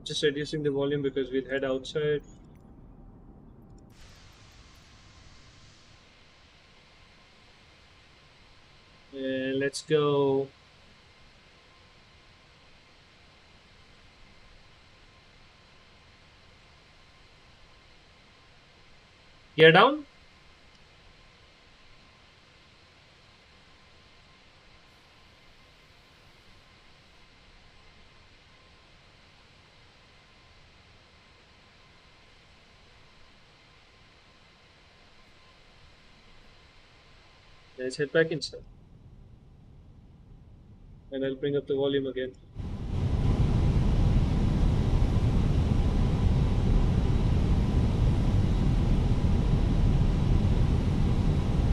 Just reducing the volume because we'll head outside. And let's go Gear down. Let's head back inside. And I'll bring up the volume again.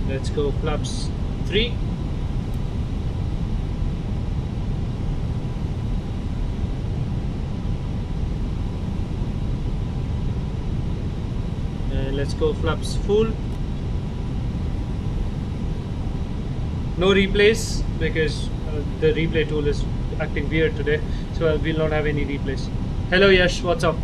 Let's go flaps 3. And let's go flaps full. No replays because the replay tool is acting weird today, so we'll not have any replays. Hello Yash, what's up?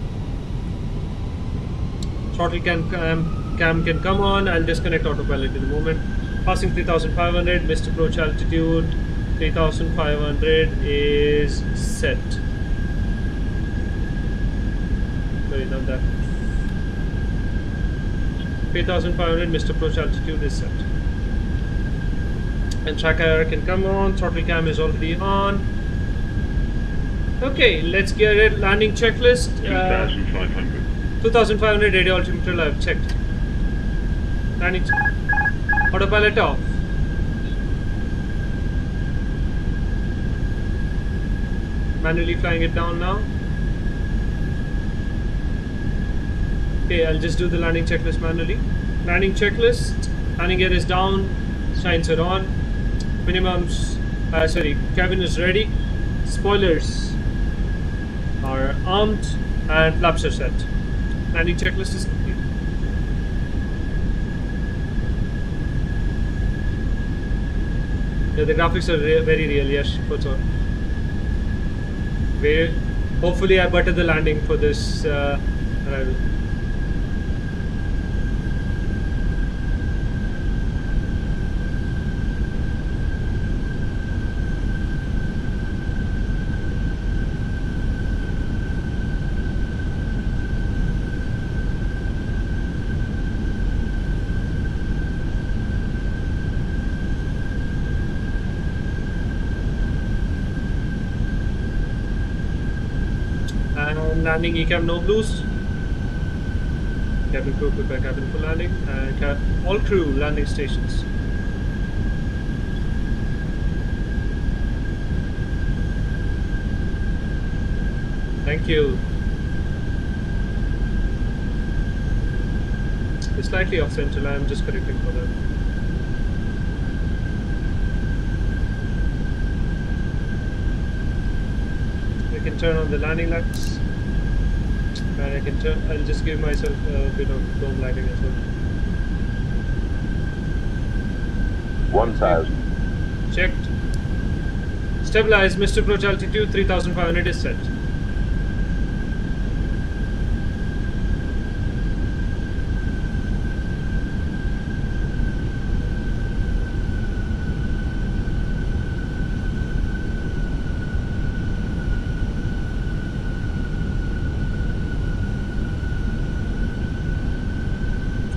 Throttle cam can come on. I'll disconnect autopilot in a moment. Passing 3500, missed approach altitude 3500 is set. Sorry, not that. 3500, missed approach altitude is set. And tracker can come on. Throttle cam is already on. Okay, let's get it. Landing checklist. 2,500. 2500 radio altimeter I've checked. Landing autopilot off. Manually flying it down now. Okay, I'll just do the landing checklist manually. Landing checklist. Landing gear is down. Signs are on. Minimums. Cabin is ready. Spoilers are armed and flaps are set. Landing checklist is complete. Yeah, the graphics are very real, yes, for sure. Hopefully I buttered the landing for this arrival. Landing ECAM no blues. Cabin crew prepare cabin for landing and all crew landing stations. Thank you. It's slightly off central. I am just correcting for that. I can turn on the landing lights. And I can turn. I'll just give myself a bit of dome lighting as well. 1,000. Checked. Stabilize. Mr. Approach altitude 3500 is set.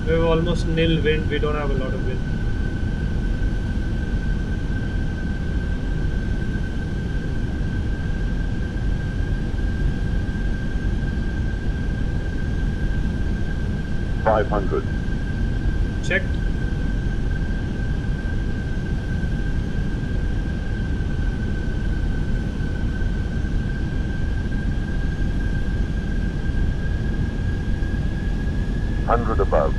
We have almost nil wind. We don't have a lot of wind. $500. Checked. $100 above.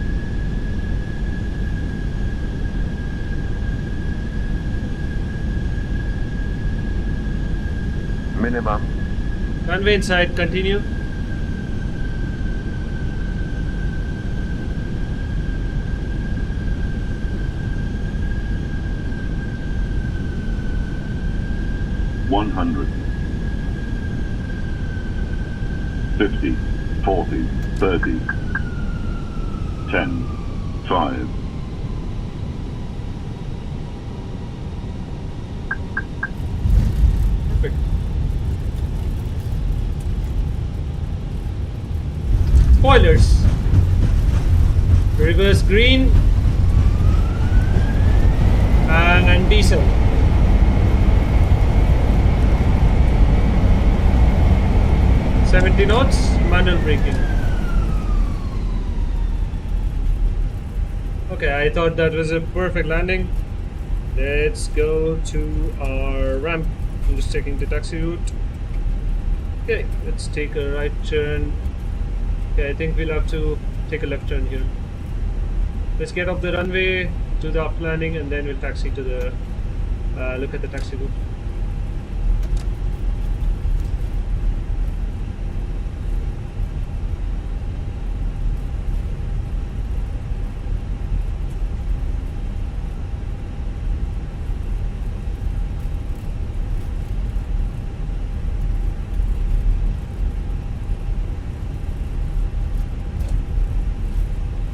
Minimum. Runway inside. Continue. $100. 50, 40, 30, 10, 5. Perfect. Spoilers. Reverse green. And diesel. $70 knots, manual braking. Okay, I thought that was a perfect landing. Let's go to our ramp. I'm just checking the taxi route. Okay, let's take a right turn. Okay, I think we'll have to take a left turn here. Let's get off the runway to the up landing and then we'll taxi to the look at the taxi route.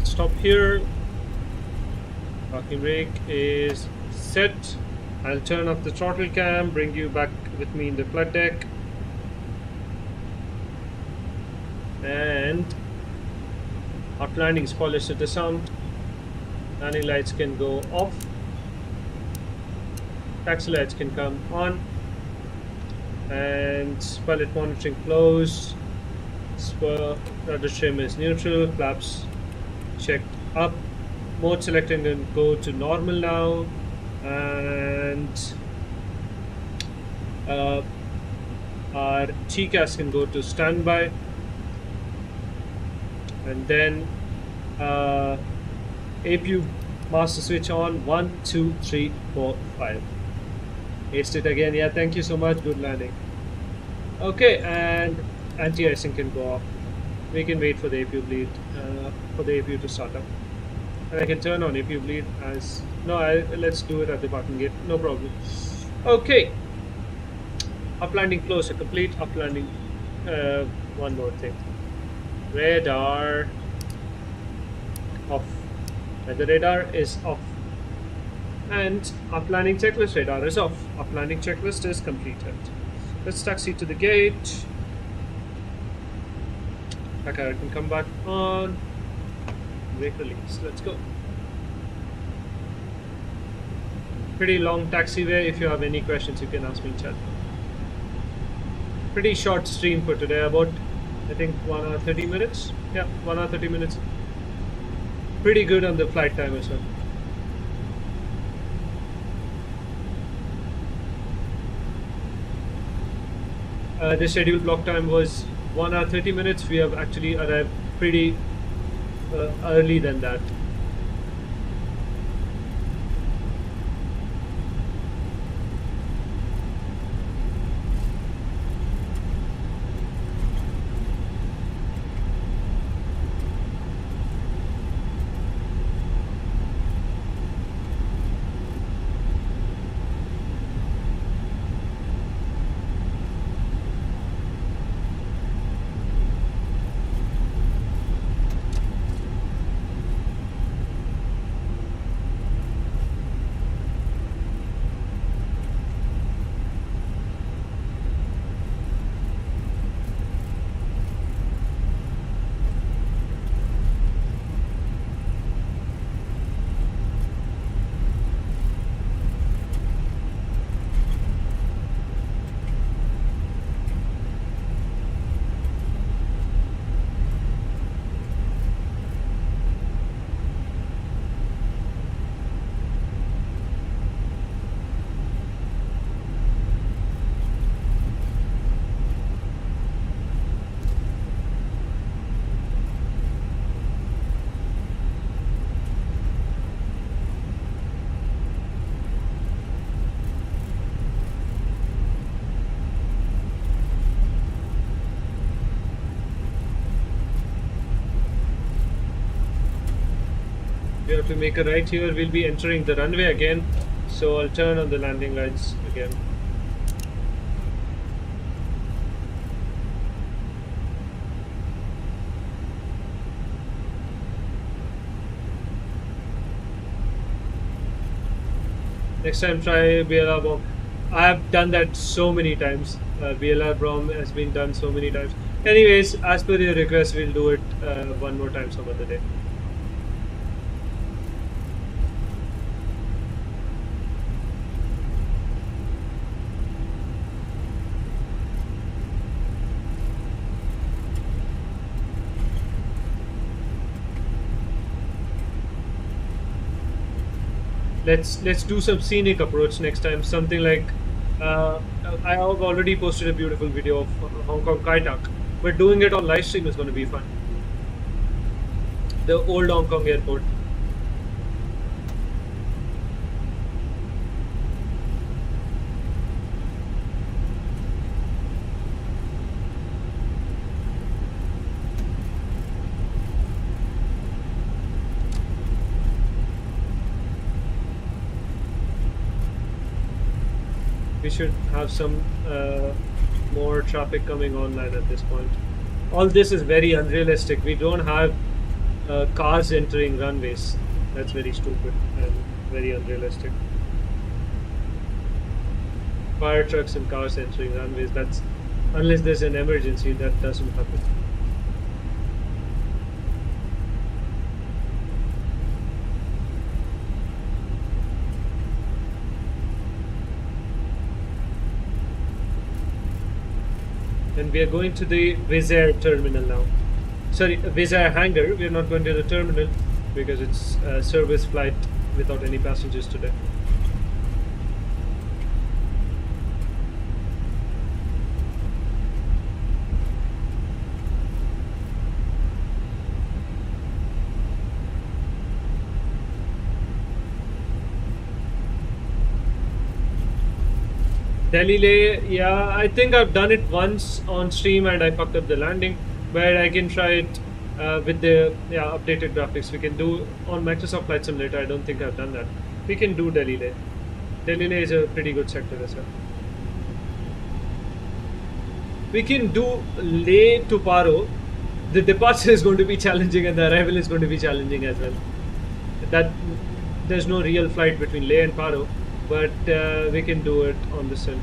Stop here. Parking brake is set. I'll turn off the throttle cam, bring you back with me in the flight deck. And hot landing is polished to the sound. Landing lights can go off. Taxi lights can come on. And pilot monitoring closed. Rudder trim is neutral. Flaps checked up. Mode selecting and go to normal now, and our TCAS can go to standby, and then APU master switch on. 1, 2, 3, 4, 5. Aced it again. Yeah, thank you so much. Good landing. Okay, and anti-icing can go off. We can wait for the APU bleed for the APU to start up. And I can turn on APU bleed as... No, let's do it at the parking gate. No problem. Okay. Uplanding closer. Complete uplanding. One more thing. Radar off. The radar is off. And uplanding checklist radar is off. Uplanding checklist is completed. Let's taxi to the gate. Okay, I can come back on. Brake release. Let's go. Pretty long taxiway. If you have any questions, you can ask me in chat. Pretty short stream for today. About, I think, 1 hour 30 minutes. Yeah, 1 hour 30 minutes. Pretty good on the flight time as well. The scheduled block time was 1 hour 30 minutes. We have actually arrived pretty early than that. We have to make a right here. We'll be entering the runway again, so I'll turn on the landing lights again. Next time try BLR bomb. I have done that so many times. BLR bomb has been done so many times. Anyways, as per your request, we'll do it one more time some other day. let's do some scenic approach next time. Something like I have already posted a beautiful video of Hong Kong Kai Tak, but doing it on live stream is going to be fun. The old Hong Kong airport. We should have some more traffic coming online at this point. All this is very unrealistic. We don't have cars entering runways. That's very stupid and very unrealistic. Fire trucks and cars entering runways, that's unless there's an emergency, that doesn't happen. And we are going to the Wizz Air terminal now. Sorry, Wizz Air hangar. We are not going to the terminal because it's a service flight without any passengers today. Delhi Leh, yeah, I think I've done it once on stream and I fucked up the landing, but I can try it with the updated graphics. We can do on Microsoft Flight Simulator. I don't think I've done that. We can do Delhi Leh. Delhi Leh is a pretty good sector as well. We can do Leh to Paro. The departure is going to be challenging and the arrival is going to be challenging as well. That there's no real flight between Leh and Paro, but we can do it on the sim.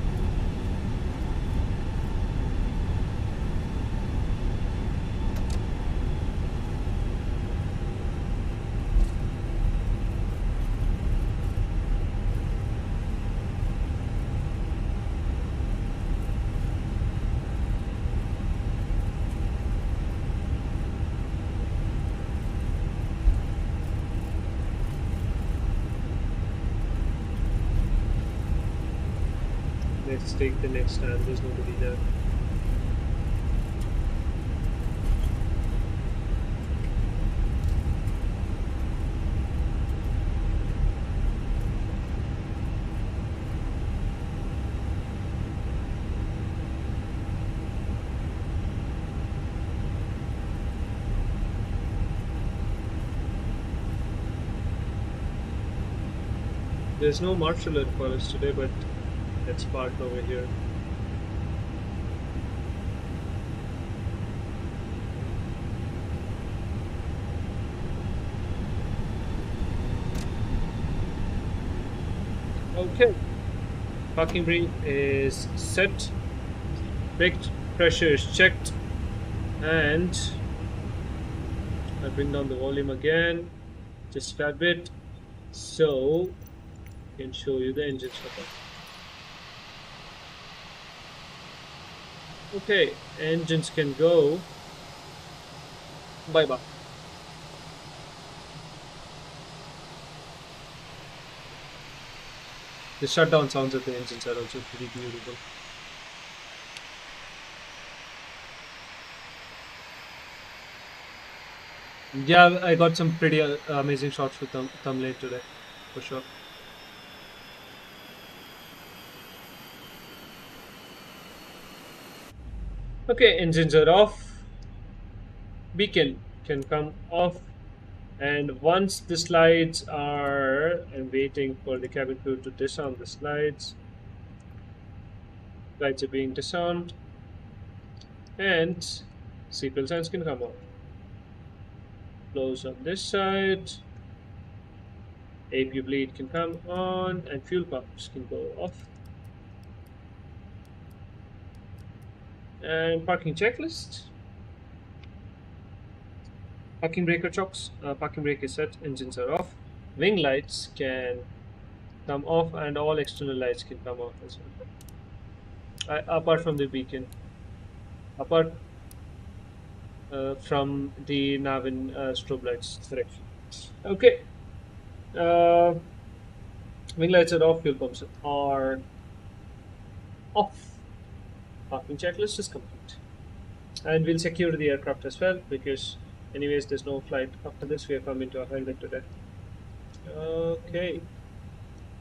Let's take the next stand. There's nobody there. There's no marshal alert for us today, but let's park over here. Okay, parking brake is set, brake pressure is checked, and I'll bring down the volume again just a tad bit so I can show you the engine setup. Okay, engines can go. Bye bye. The shutdown sounds of the engines are also pretty beautiful. Yeah, I got some pretty amazing shots with thumbnail today, for sure. Okay, engines are off. Beacon can come off. And once the slides are, I'm waiting for the cabin crew to disarm the slides. Lights are being disarmed. And seatbelt signs can come off. Close on this side. APU bleed can come on and fuel pumps can go off. And parking checklist. Parking breaker chocks. Parking brake is set. Engines are off. Wing lights can come off and all external lights can come off as well. Apart from the beacon. Apart from the nav and strobe lights. Correct. Okay. Wing lights are off, fuel pumps are off. Parking checklist is complete. And we'll secure the aircraft as well because anyways there's no flight after this. We are coming to a highway today. Okay.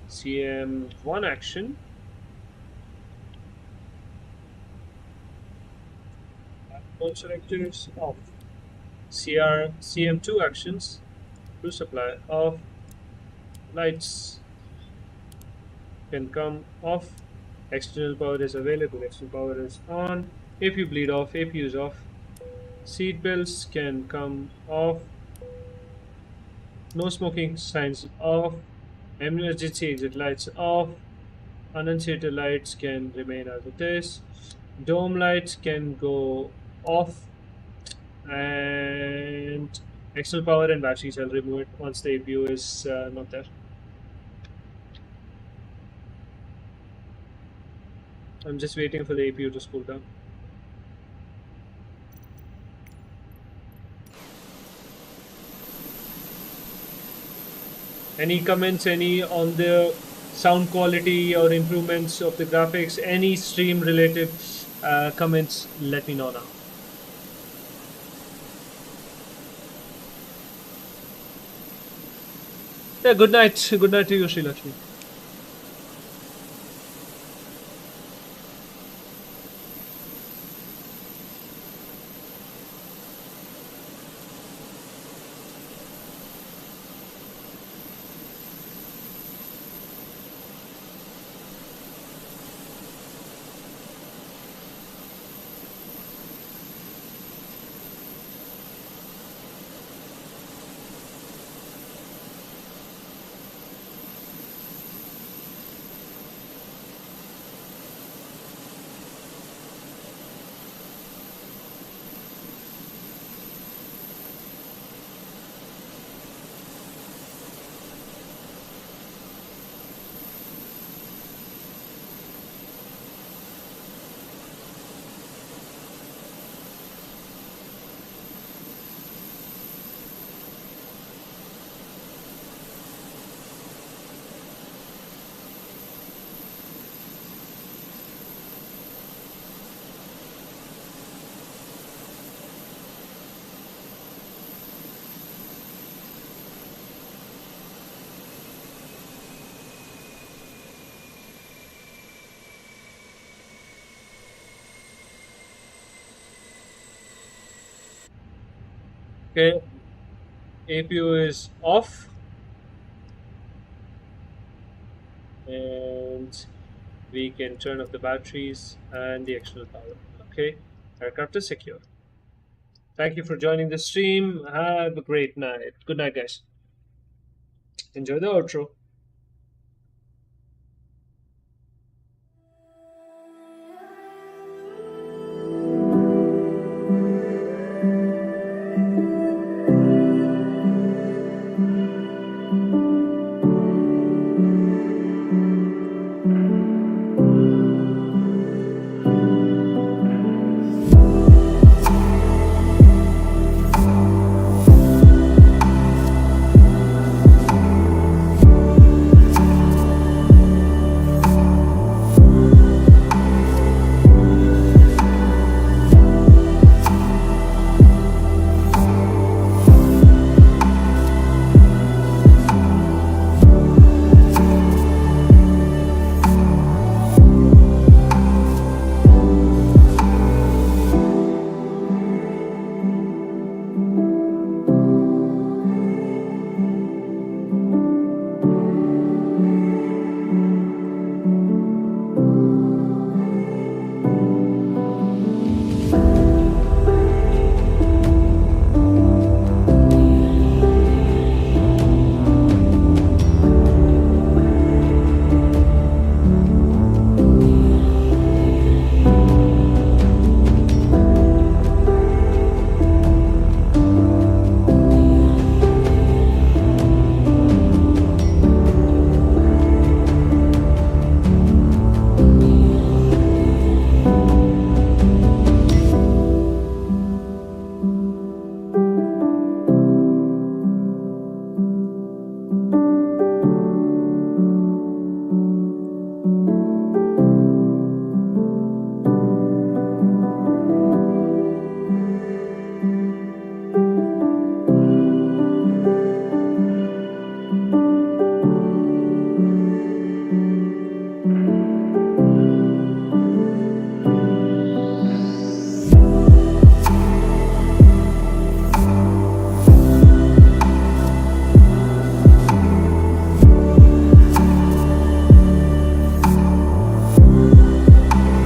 CM1 action. All selectors off. CM2 actions. Crew supply off. Lights can come off. External power is available. External power is on. If you bleed off, APU is off. Seat belts can come off. No smoking signs off. Emergency exit lights off. Annunciator lights can remain as it is. Dome lights can go off. And external power and batteries I'll remove it once the APU is not there. I'm just waiting for the APU to spool down. Any comments, any on the sound quality or improvements of the graphics, any stream related comments, let me know now. Yeah, good night. Good night to you, Sri Lakshmi. Okay, APU is off, and we can turn off the batteries and the external power. Okay, aircraft is secure. Thank you for joining the stream. Have a great night. Good night, guys. Enjoy the outro.